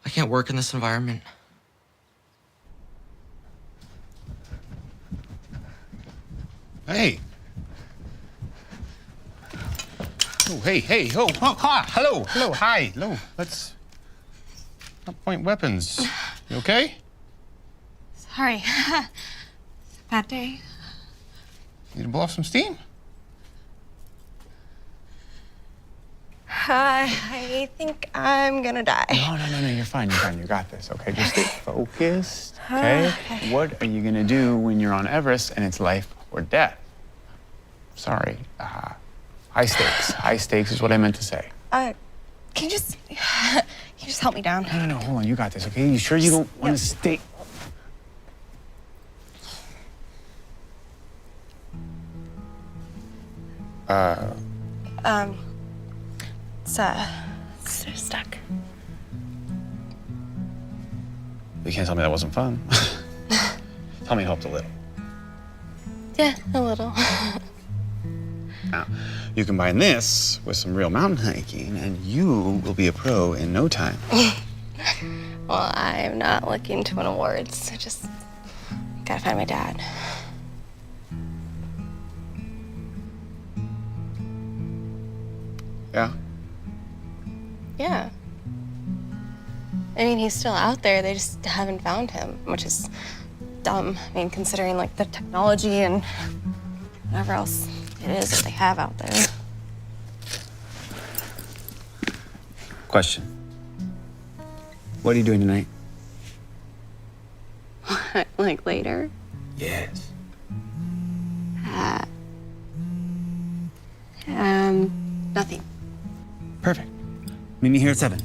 I can't work in this environment. Hey. Oh, hey, oh, hi, hello, hi, hello. Let's not point weapons. You okay? Sorry. Bad day. Need to blow off some steam? I think I'm gonna die. No, you're fine, you got this, okay? Just stay focused, okay? What are you gonna do when you're on Everest and it's life or death? Sorry, high stakes is what I meant to say. Can you just help me down? No, hold on, you got this, okay? You sure you don't want to stay? It's stuck. You can't tell me that wasn't fun. Tell me it helped a little. Yeah, a little. Now, you combine this with some real mountain hiking, and you will be a pro in no time. Well, I'm not looking to win awards. I just gotta find my dad. Yeah? Yeah. I mean, he's still out there. They just haven't found him, which is dumb. I mean, considering like the technology and whatever else it is that they have out there. Question. What are you doing tonight? What? Like later? Yes. Nothing. Perfect. Meet me here at 7.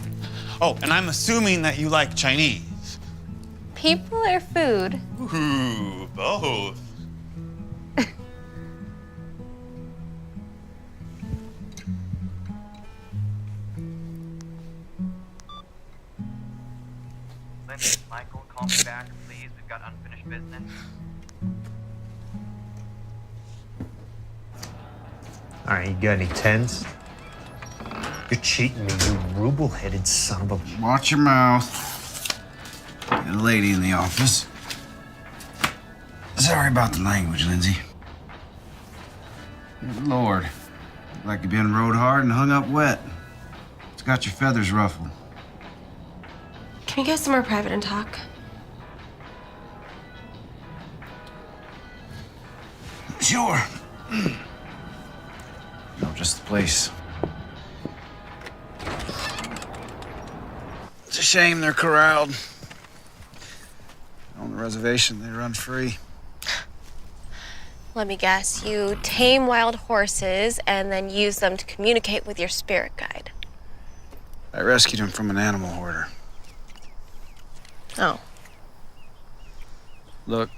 Oh, and I'm assuming that you like Chinese. People or food? Ooh, both. Lindsay, Michael, call me back, please. We've got unfinished business. All right, you got any 10s? You're cheating me, you ruble-headed son of a... Watch your mouth. Got a lady in the office. Sorry about the language, Lindsay. Good Lord. Like you've been rode hard and hung up wet. It's got your feathers ruffled. Can we go somewhere private and talk? Sure. No, just the place. It's a shame they're corralled. On the reservation, they run free. Let me guess, you tame wild horses and then use them to communicate with your spirit guide. I rescued him from an animal hoarder. Oh. Look,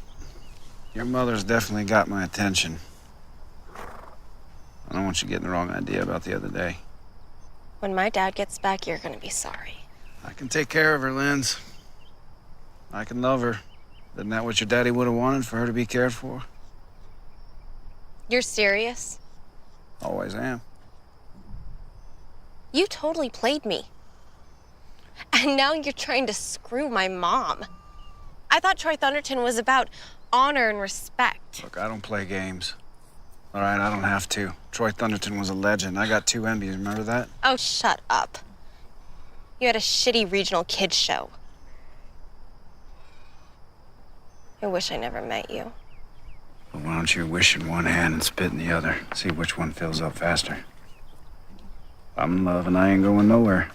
your mother's definitely got my attention. I don't want you getting the wrong idea about the other day. When my dad gets back, you're gonna be sorry. I can take care of her, Linz. I can love her. Isn't that what your daddy would have wanted, for her to be cared for? You're serious? Always am. You totally played me. And now you're trying to screw my mom. I thought Troy Thunderton was about honor and respect. Look, I don't play games. All right, I don't have to. Troy Thunderton was a legend. I got 2 Emmys, remember that? Oh, shut up. You had a shitty regional kids show. I wish I never met you. Well, why don't you wish in one hand and spit in the other? See which one fills up faster. I'm in love and I ain't going nowhere.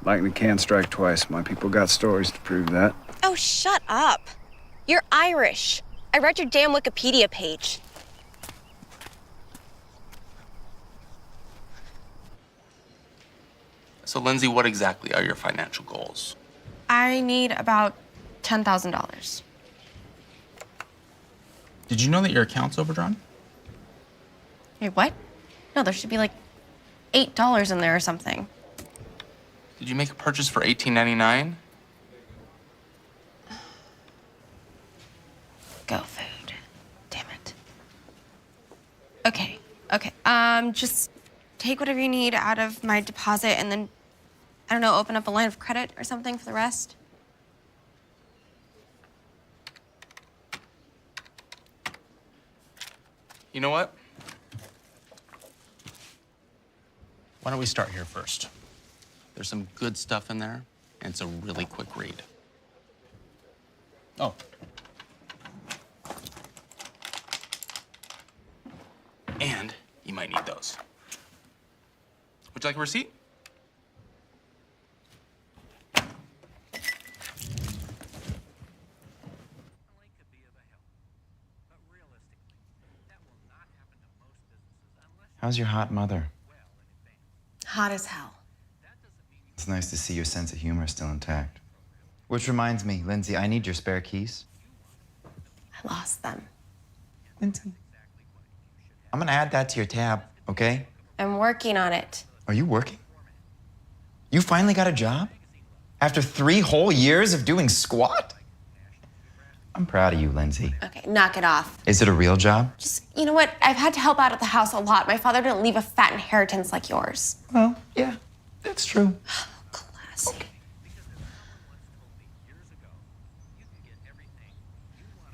Lightning can't strike twice. My people got stories to prove that. Oh, shut up. You're Irish. I read your damn Wikipedia page. So, Lindsay, what exactly are your financial goals? I need about $10,000. Did you know that your account's overdrawn? Wait, what? No, there should be like $8 in there or something. Did you make a purchase for $18.99? Go food. Damn it. Okay. Just take whatever you need out of my deposit and then, I don't know, open up a line of credit or something for the rest. You know what? Why don't we start here first? There's some good stuff in there, and it's a really quick read. Oh. And you might need those. Would you like a receipt? How's your hot mother? Hot as hell. It's nice to see your sense of humor still intact. Which reminds me, Lindsay, I need your spare keys. I lost them. Lindsay. I'm gonna add that to your tab, okay? I'm working on it. Are you working? You finally got a job? After 3 whole years of doing squat? I'm proud of you, Lindsay. Okay, knock it off. Is it a real job? Just, you know what? I've had to help out at the house a lot. My father didn't leave a fat inheritance like yours. Well, yeah, that's true. Classy. Okay.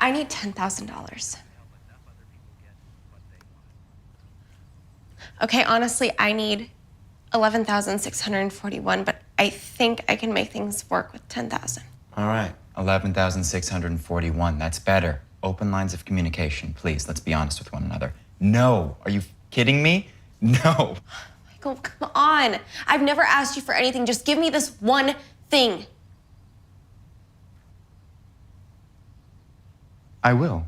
I need $10,000. Okay, honestly, I need 11,641, but I think I can make things work with 10,000. All right, 11,641. That's better. Open lines of communication, please. Let's be honest with one another. No. Are you kidding me? No. Michael, come on. I've never asked you for anything. Just give me this one thing. I will.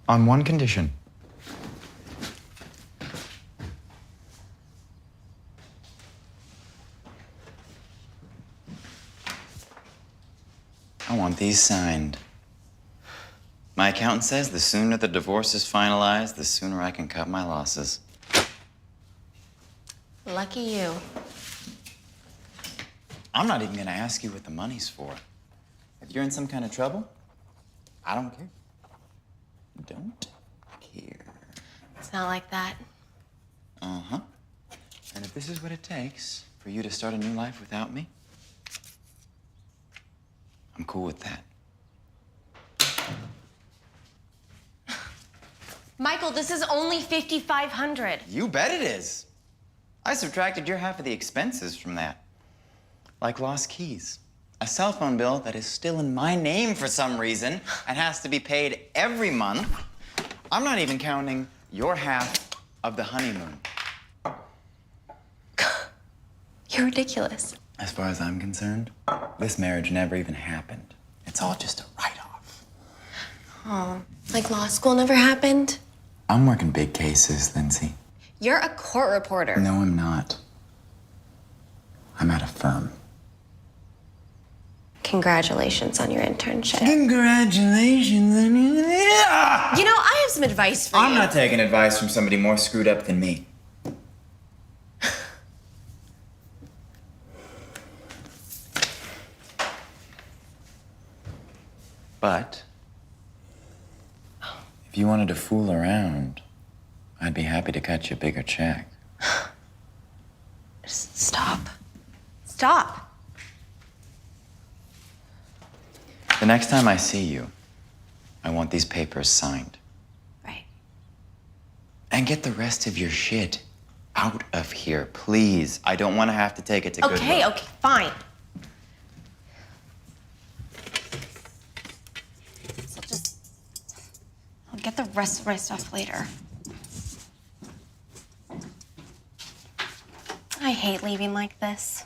On one condition. I want these signed. My accountant says the sooner the divorce is finalized, the sooner I can cut my losses. Lucky you. I'm not even gonna ask you what the money's for. If you're in some kind of trouble, I don't care. Don't care. It's not like that. Uh-huh. And if this is what it takes for you to start a new life without me, I'm cool with that. Michael, this is only $5,500. You bet it is. I subtracted your half of the expenses from that. Like lost keys. A cell phone bill that is still in my name for some reason and has to be paid every month. I'm not even counting your half of the honeymoon. You're ridiculous. As far as I'm concerned, this marriage never even happened. It's all just a write-off. Oh, like law school never happened? I'm working big cases, Lindsay. You're a court reporter. No, I'm not. I'm at a firm. Congratulations on your internship. Congratulations. You know, I have some advice for you. I'm not taking advice from somebody more screwed up than me. But if you wanted to fool around, I'd be happy to cut you a bigger check. Just stop. Stop. The next time I see you, I want these papers signed. Right. And get the rest of your shit out of here, please. I don't want to have to take it to Goodwill. Okay, fine. So I'll get the rest of my stuff later. I hate leaving like this.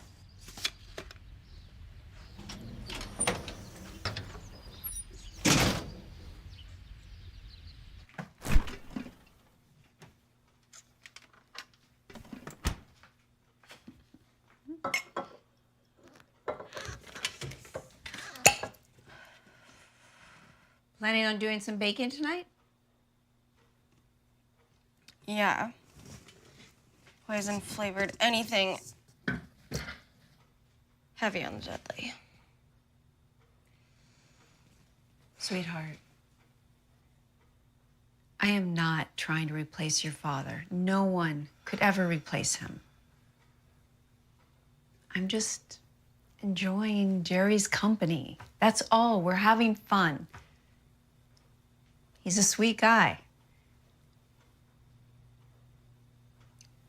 Planning on doing some baking tonight? Yeah. Poison flavored anything heavy on the deadly. Sweetheart, I am not trying to replace your father. No one could ever replace him. I'm just enjoying Jerry's company. That's all. We're having fun. He's a sweet guy.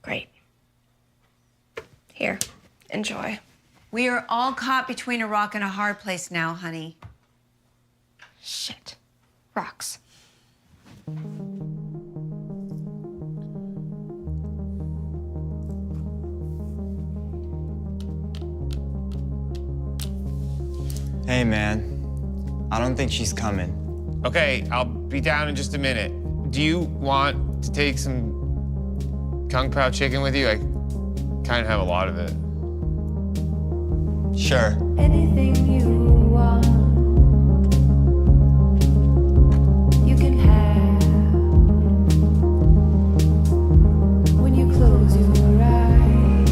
Great. Here, enjoy. We are all caught between a rock and a hard place now, honey. Shit. Rocks. Hey, man. I don't think she's coming. Okay, I'll be down in just a minute. Do you want to take some Kung Pao chicken with you? I kind of have a lot of it. Sure. Anything you want, you can have. When you close your eyes,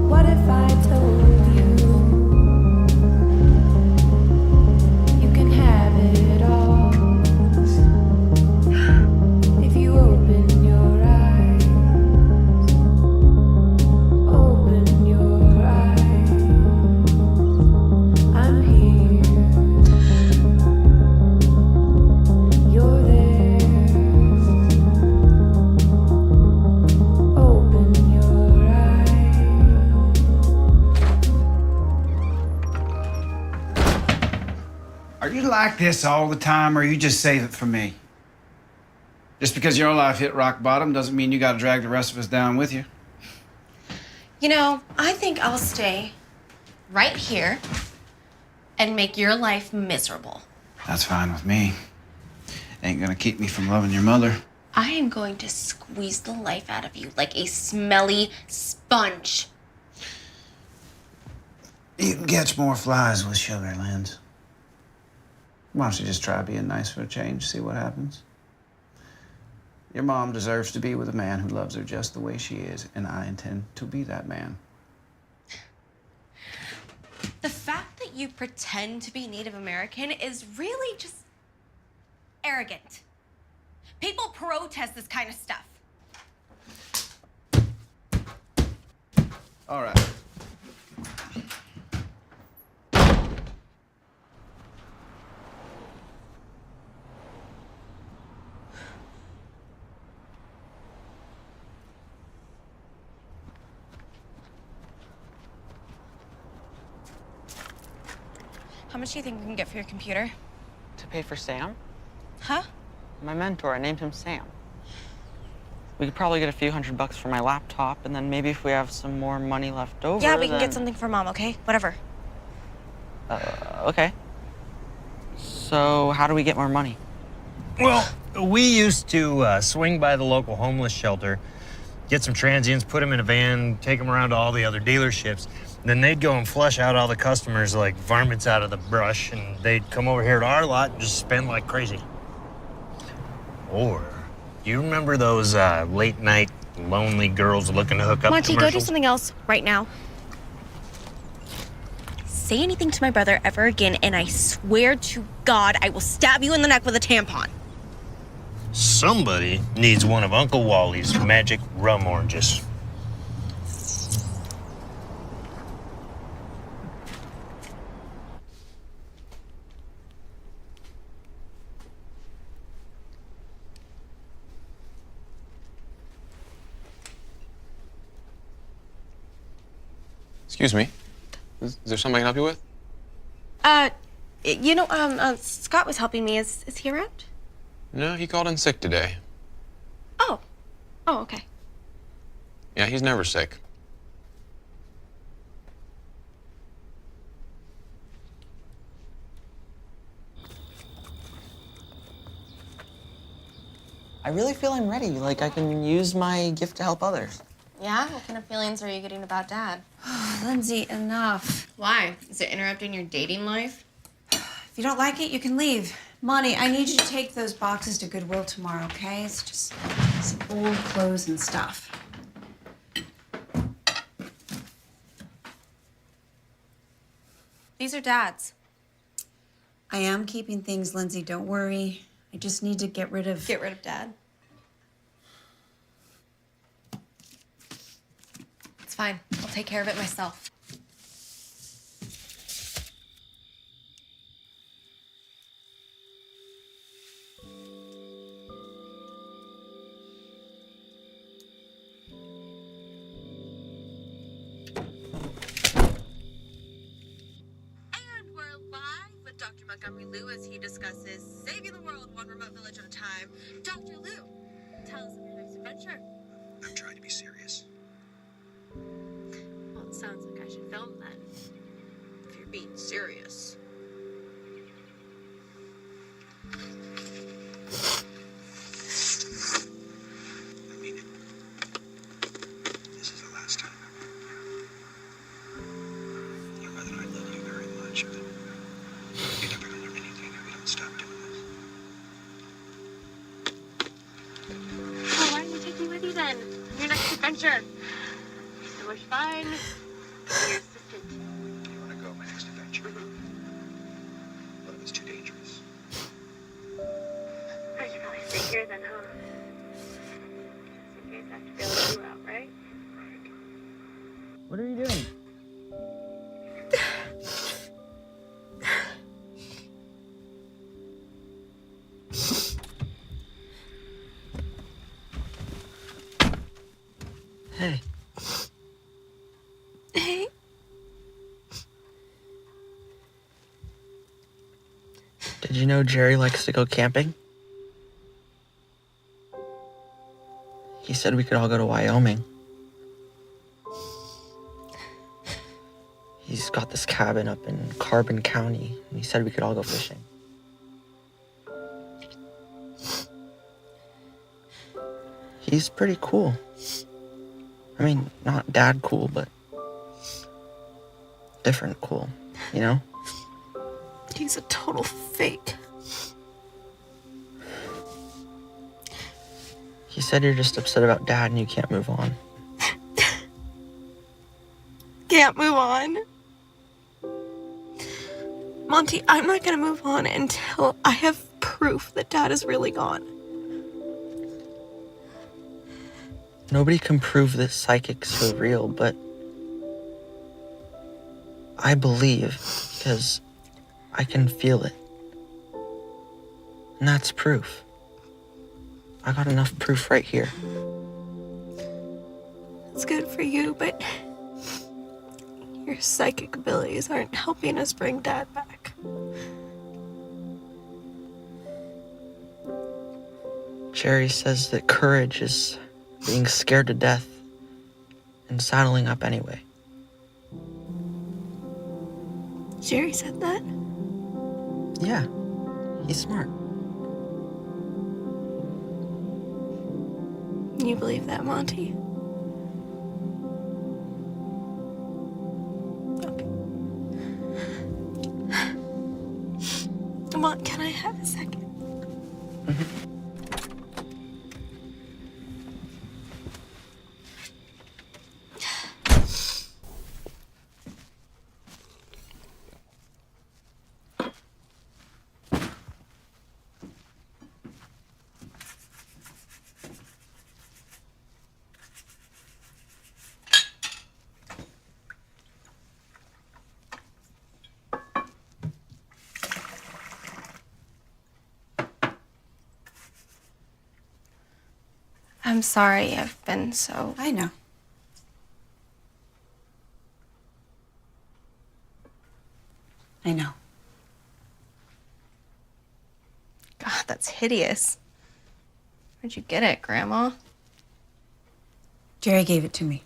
what if I told you you can have it all if you open your eyes? Open your eyes. I'm here. You're there. Open your eyes. Are you like this all the time, or you just save it for me? Just because your life hit rock bottom doesn't mean you gotta drag the rest of us down with you. You know, I think I'll stay right here and make your life miserable. That's fine with me. Ain't gonna keep me from loving your mother. I am going to squeeze the life out of you like a smelly sponge. You can catch more flies with sugar, Lens. Why don't you just try being nice for a change, see what happens? Your mom deserves to be with a man who loves her just the way she is, and I intend to be that man. The fact that you pretend to be Native American is really just arrogant. People protest this kind of stuff. All right. How much do you think we can get for your computer? To pay for Sam? Huh? My mentor, I named him Sam. We could probably get a few $100 for my laptop, and then maybe if we have some more money left over, Yeah, we can then... get something for Mom, okay? Whatever. Okay. So, how do we get more money? Well, we used to swing by the local homeless shelter, get some transients, put them in a van, take them around to all the other dealerships. Then they'd go and flush out all the customers like varmints out of the brush, and they'd come over here to our lot and just spend like crazy. Or, do you remember those late night lonely girls looking to hook up Monty, commercials? go do something else right now. Say anything to my brother ever again, and I swear to God, I will stab you in the neck with a tampon. Somebody needs one of Uncle Wally's magic rum oranges. Excuse me. Is there something I can help you with? Scott was helping me. Is he around? No, he called in sick today. Oh, okay. Yeah, he's never sick. I really feel I'm ready. Like, I can use my gift to help others. Yeah? What kind of feelings are you getting about Dad? Lindsay, enough. Why? Is it interrupting your dating life? If you don't like it, you can leave. Monty, I need you to take those boxes to Goodwill tomorrow, okay? It's just some old clothes and stuff. These are Dad's. I am keeping things, Lindsay, don't worry. I just need to get rid of Dad? It's fine. I'll take care of it myself. And we're live with Dr. Montgomery Lou as he discusses saving the world one remote village at a time. Dr. Lou, tell us of your next adventure. I'm trying to be serious. Well, it sounds like I should film then, if you're being serious. I mean it. This is the last time ever. Your brother and I love you very much, but you're never gonna learn anything if you don't stop doing this. Well, why don't you take me with you then? On your next adventure. So much fun. Be your assistant. You wanna go on my next adventure? What if it's too dangerous? I should probably stay here then, huh? Just in case I have to bail you out, right? What are you doing? Hey. Hey. Did you know Jerry likes to go camping? He said we could all go to Wyoming. He's got this cabin up in Carbon County, and he said we could all go fishing. He's pretty cool. I mean, not dad cool, but different cool, you know? He's a total fake. He said you're just upset about dad and you can't move on. Can't move on. Monty, I'm not gonna move on until I have proof that Dad is really gone. Nobody can prove that psychics are real, but I believe because I can feel it. And that's proof. I got enough proof right here. It's good for you, but your psychic abilities aren't helping us bring Dad back. Jerry says that courage is being scared to death and saddling up anyway. Jerry said that? Yeah, he's smart. You believe that, Monty? Come on, can I have a second? I'm sorry I've been so... I know. I know. God, that's hideous. Where'd you get it, Grandma? Jerry gave it to me.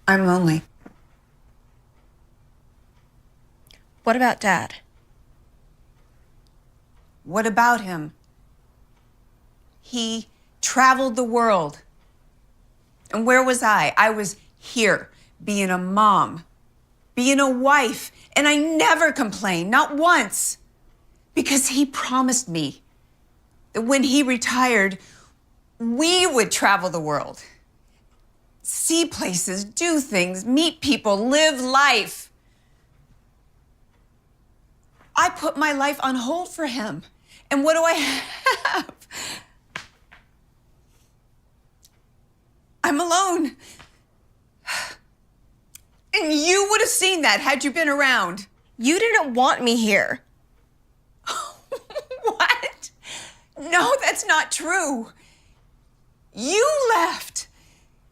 I'm lonely. What about Dad? What about him? He traveled the world. And where was I? I was here, being a mom, being a wife, and I never complained, not once, because he promised me that when he retired, we would travel the world. See places, do things, meet people, live life. I put my life on hold for him. And what do I have? I'm alone. And you would have seen that had you been around. You didn't want me here. What? No, that's not true. You left.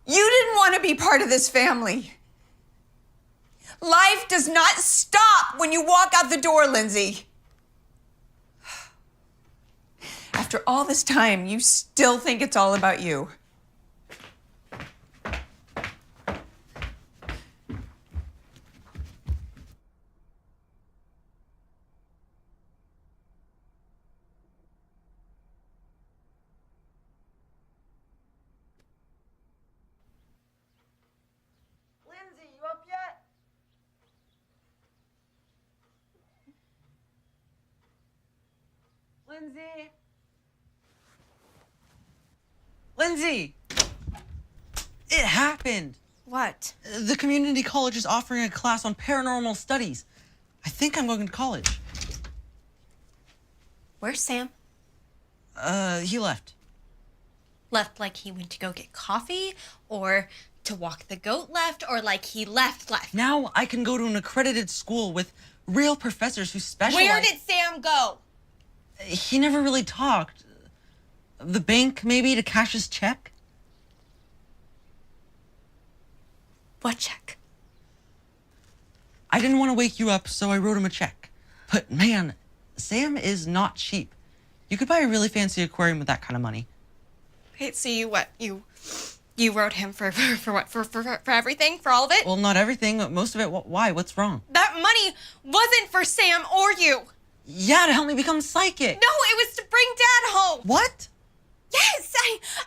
You didn't want to be part of this family. Life does not stop when you walk out the door, Lindsay. After all this time, you still think it's all about you. Lindsay, you up yet? Lindsay? Lindsay! It happened! What? The community college is offering a class on paranormal studies. I think I'm going to college. Where's Sam? He left. Left like he went to go get coffee, or to walk the goat left, or like he left. Now I can go to an accredited school with real professors who specialize... Where did Sam go? He never really talked. The bank, maybe, to cash his check? What check? I didn't want to wake you up, so I wrote him a check. But man, Sam is not cheap. You could buy a really fancy aquarium with that kind of money. Okay, so you wrote him for what? For everything? For all of it? Well, not everything, but most of it. Why? What's wrong? That money wasn't for Sam or you. Yeah, to help me become psychic. No, it was to bring Dad home. What? Yes,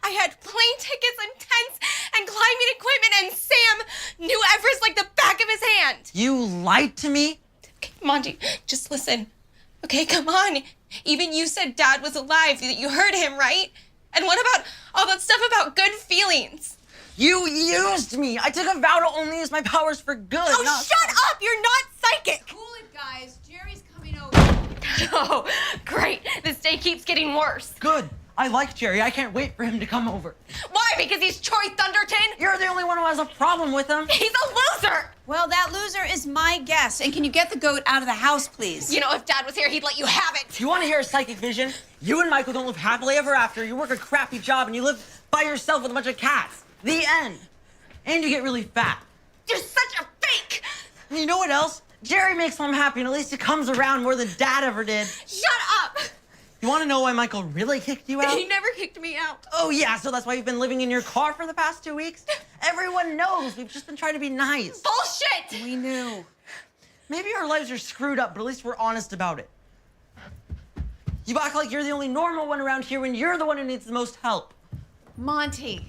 I had plane tickets and tents and climbing equipment, and Sam knew Everest like the back of his hand. You lied to me? Okay, Monty, just listen. Okay, come on. Even you said Dad was alive, that you heard him, right? And what about all that stuff about good feelings? You used me. I took a vow to only use my powers for good. Oh, shut up! You're not psychic! Cool it, guys. Jerry's coming over. Oh, great. This day keeps getting worse. Good. I like Jerry. I can't wait for him to come over. Why? Because he's Troy Thunderton? You're the only one who has a problem with him. He's a loser! Well, that loser is my guest. And can you get the goat out of the house, please? You know, if Dad was here, he'd let you have it. You want to hear a psychic vision? You and Michael don't live happily ever after. You work a crappy job and you live by yourself with a bunch of cats. The end. And you get really fat. You're such a fake! And you know what else? Jerry makes Mom happy, and at least he comes around more than Dad ever did. Shut up! You want to know why Michael really kicked you out? He never kicked me out. Oh, yeah, so that's why you've been living in your car for the past 2 weeks? Everyone knows. We've just been trying to be nice. Bullshit! We knew. Maybe our lives are screwed up, but at least we're honest about it. You act like you're the only normal one around here when you're the one who needs the most help. Monty,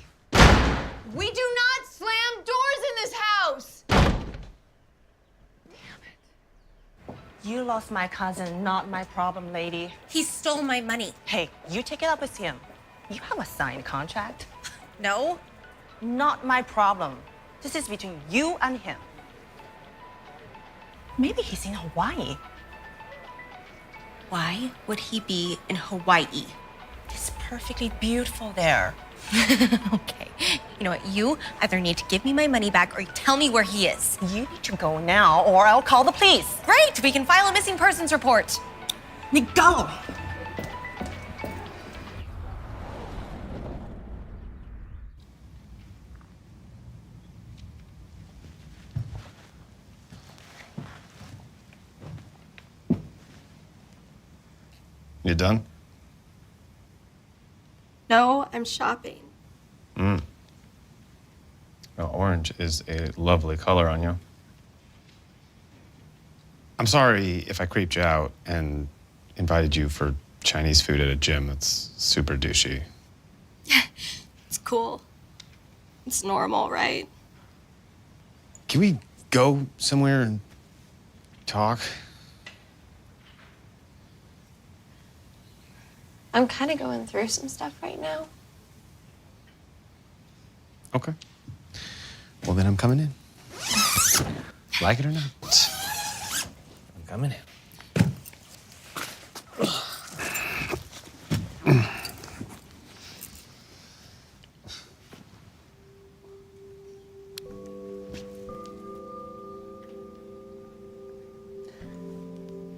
we do not slam doors in this house. You lost my cousin, not my problem, lady. He stole my money. Hey, you take it up with him. You have a signed contract. No? Not my problem. This is between you and him. Maybe he's in Hawaii. Why would he be in Hawaii? It's perfectly beautiful there. Okay. You know what? You either need to give me my money back or you tell me where he is. You need to go now or I'll call the police. Great! We can file a missing persons report. Go! You done? No, I'm shopping. Well, orange is a lovely color on you. I'm sorry if I creeped you out and invited you for Chinese food at a gym that's super douchey. It's cool. It's normal, right? Can we go somewhere and talk? I'm kind of going through some stuff right now. Okay. Well, then I'm coming in. Like it or not. I'm coming in.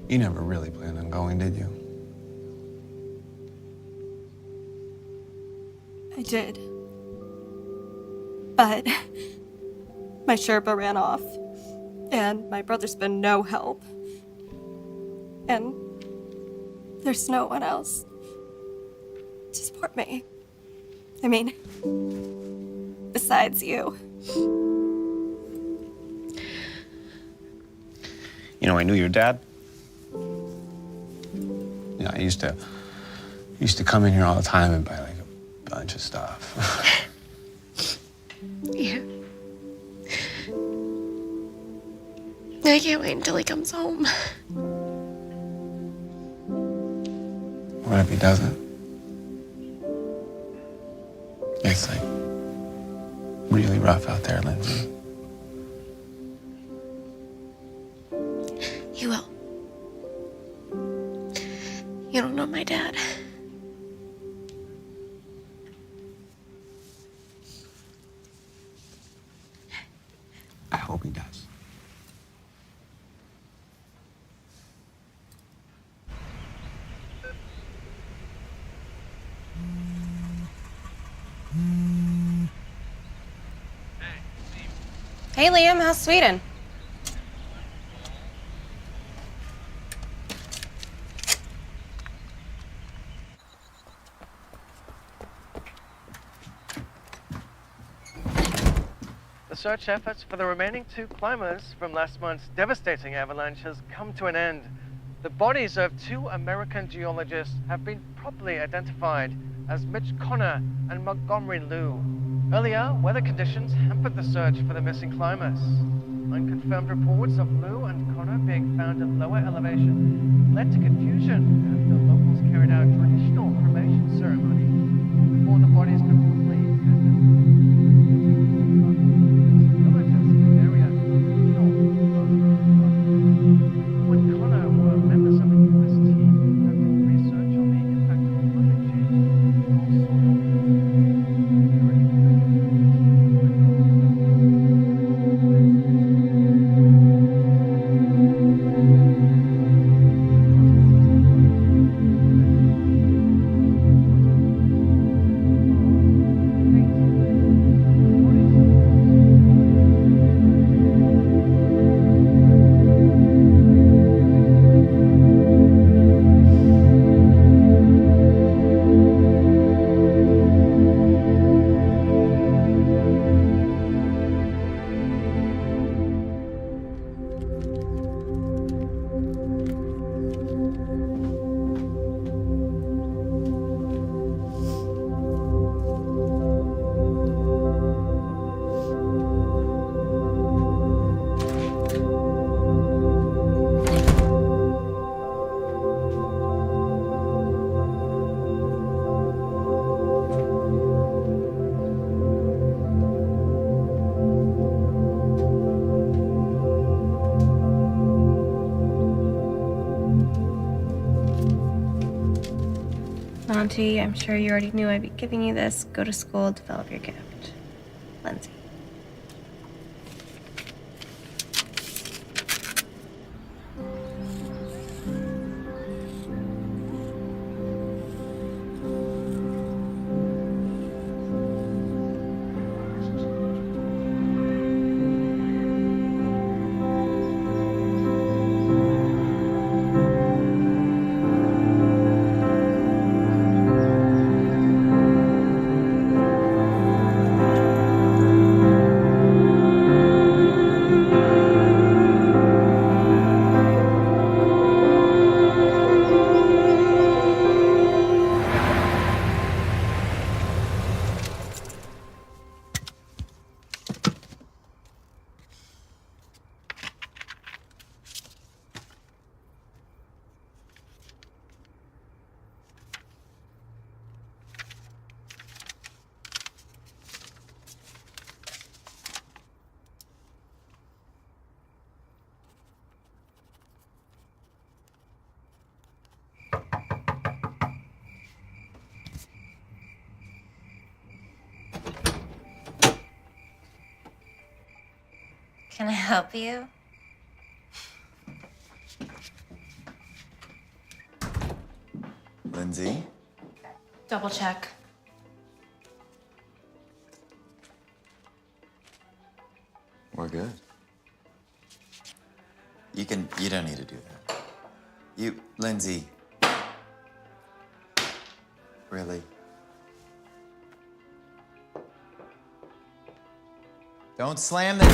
You never really planned on going, did you? I did. But my Sherpa ran off, and my brother's been no help. And there's no one else to support me. I mean, besides you. You know, I knew your dad. You know, I used to come in here all the time and buy like a bunch of stuff. Yeah. I can't wait until he comes home. What if he doesn't? It's like really rough out there, Lindsay. He will. You don't know my dad. I hope he does. Hey, Liam, how's Sweden? search efforts for the remaining 2 climbers from last month's devastating avalanche has come to an end. The bodies of 2 American geologists have been properly identified as Mitch Connor and Montgomery Liu. Earlier, weather conditions hampered the search for the missing climbers. Unconfirmed reports of Liu and Connor being found at lower elevation led to confusion after locals carried out traditional cremation ceremony before the bodies could properly be tested. Villagers in the area killed Liu and Connor were members of a U.S. team conducting research on the impact of climate change on soil. Monty, I'm sure you already knew I'd be giving you this. Go to school, develop your gift. Lindsay. Can I help you? Lindsay? Double check. We're good. You don't need to do that. Lindsay. Really? Don't slam the...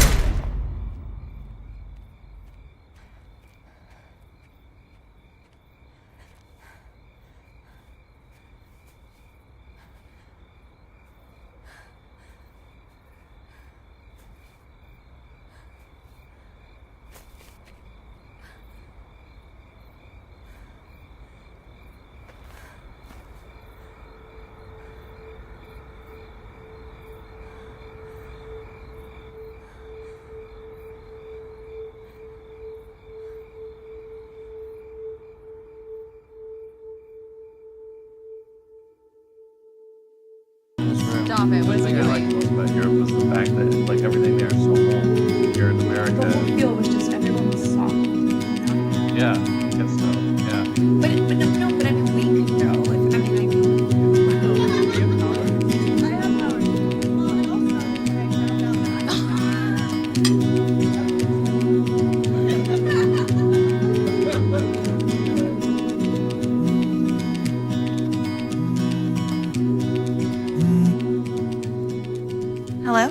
Stop it. What is he The thing I liked doing? most about Europe was the fact that like everything there is so warm. Here in America. The whole feel was just everyone was soft. Yeah, I guess so. Yeah. But no, but I mean, we could go. If, I mean, I feel like we have power. I have power. Hello?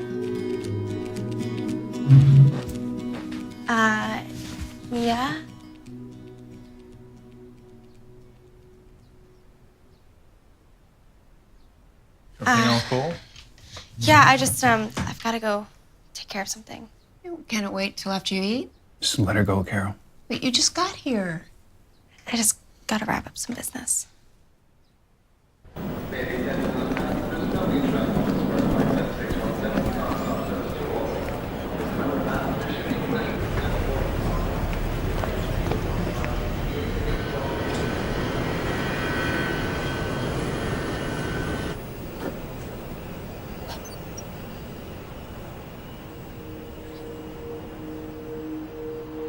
Everything all cool? Yeah, I've got to go take care of something. Can it wait till after you eat? Just let her go, Carol. But you just got here. I just got to wrap up some business.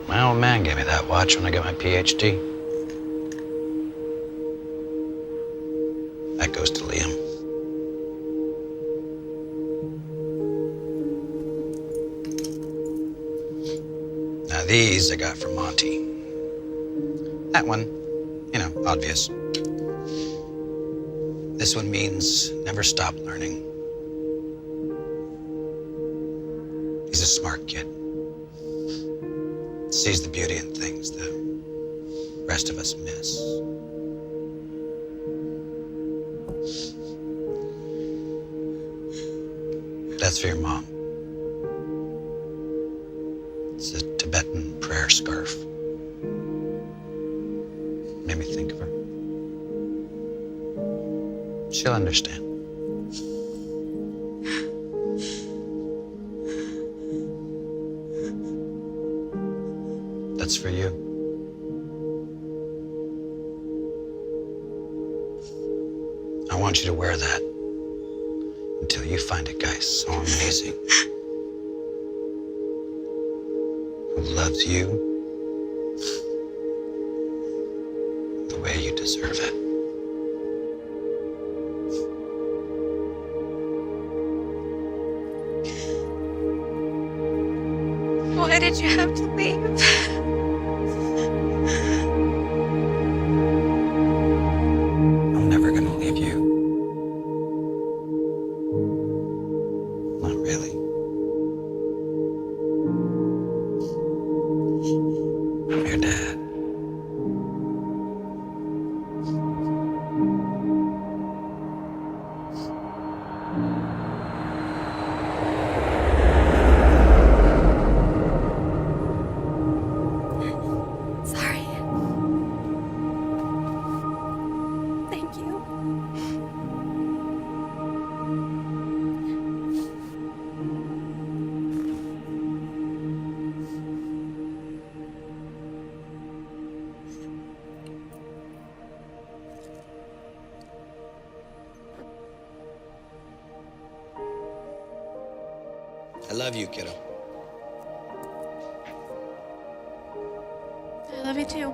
My old man gave me that watch when I got my PhD. That goes to Liam. Now these I got from Monty. That one, you know, obvious. This one means never stop learning. He's a smart kid. Sees the beauty in things the rest of us miss. That's for your mom. It's a Tibetan prayer scarf. Made me think of her. She'll understand. That's for you. I want you to wear that until you find a guy so amazing who loves you the way you deserve it. Why did you have to leave? I'm never gonna leave you. Not really. I'm your dad. Sorry. Thank you. I love you, kiddo. I love you too.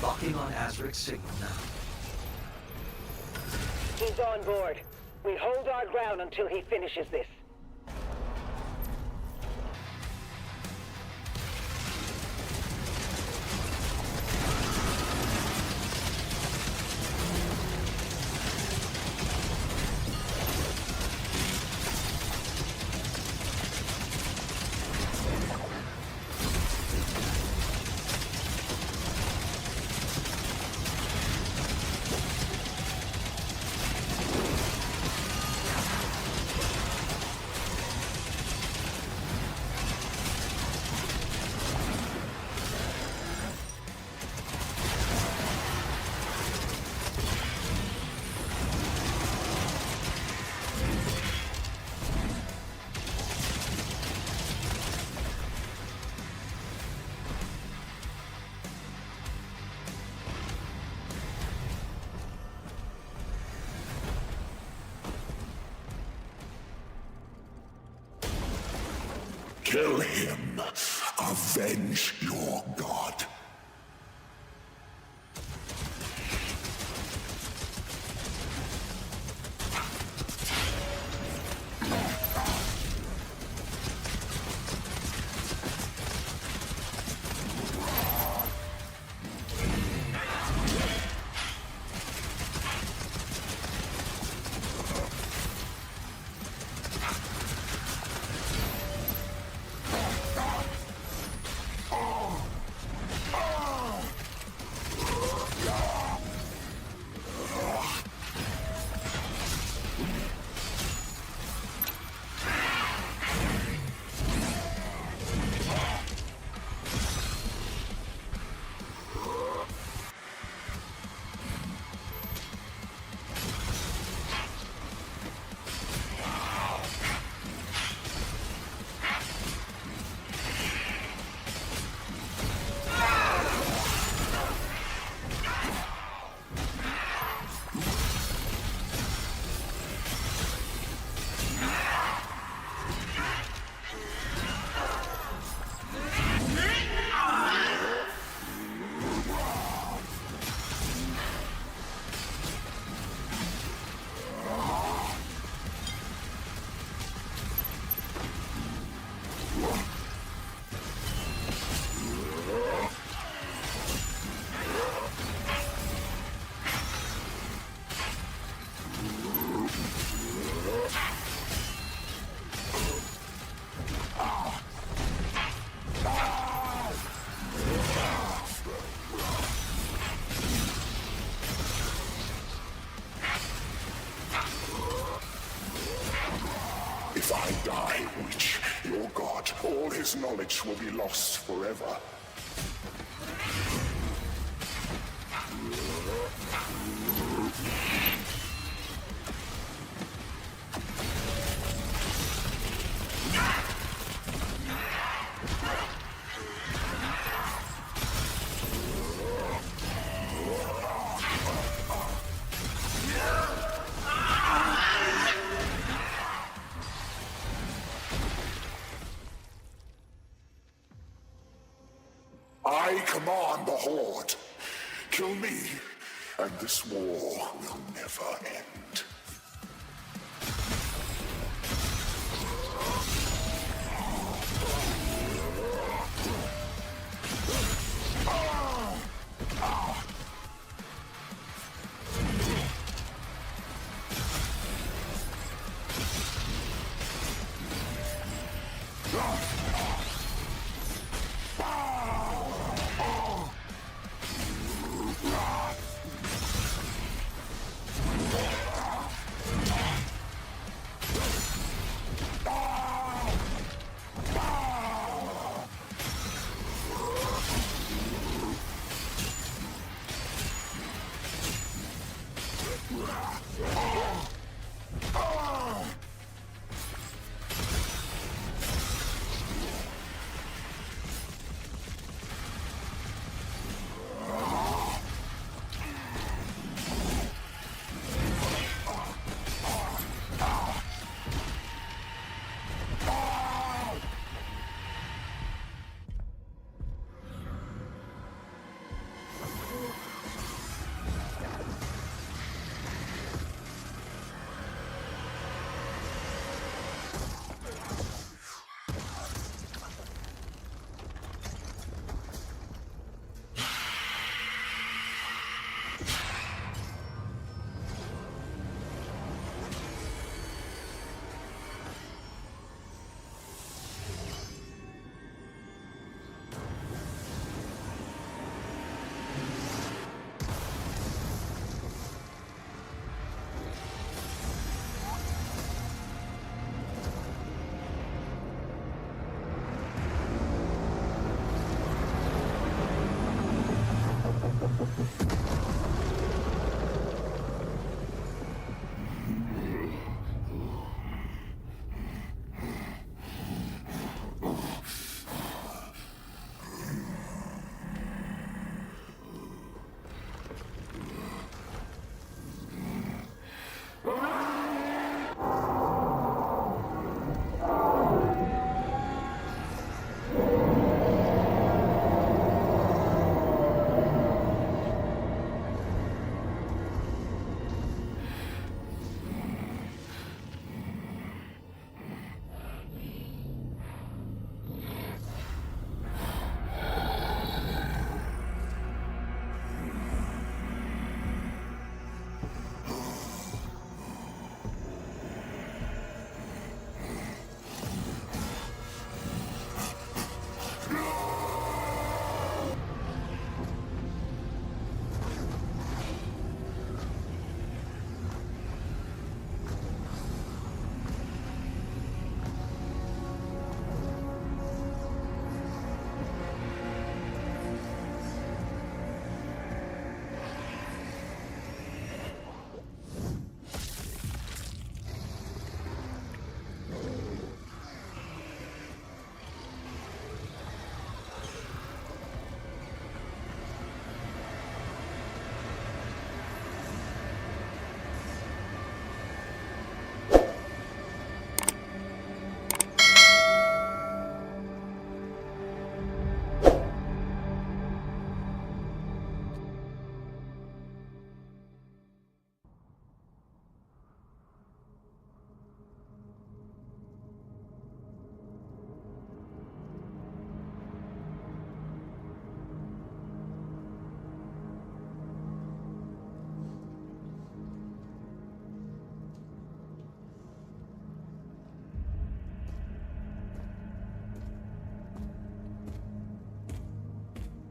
Locking on Azric's signal now. He's on board. We hold our ground until he finishes this. Kill him. Avenge your god. If I die, witch, your god, all his knowledge will be lost forever. I command the Horde. Kill me, and this war will never end.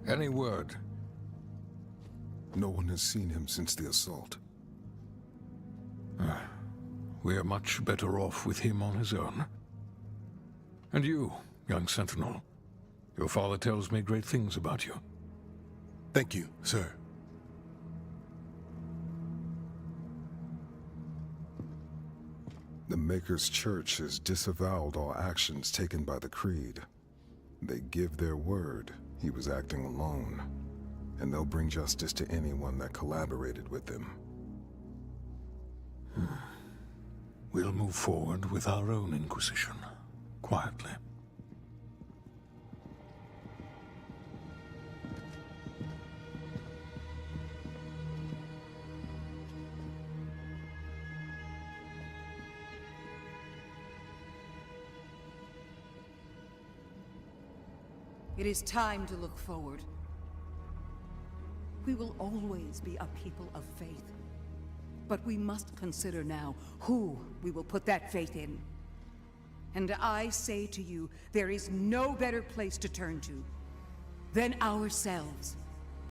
Any word? No one has seen him since the assault. We are much better off with him on his own. And you, young sentinel, your father tells me great things about you. Thank you, sir. The Maker's Church has disavowed all actions taken by the Creed. They give their word he was acting alone, and they'll bring justice to anyone that collaborated with them. We'll move forward with our own Inquisition, quietly. It is time to look forward. We will always be a people of faith. But we must consider now who we will put that faith in. And I say to you, there is no better place to turn to than ourselves.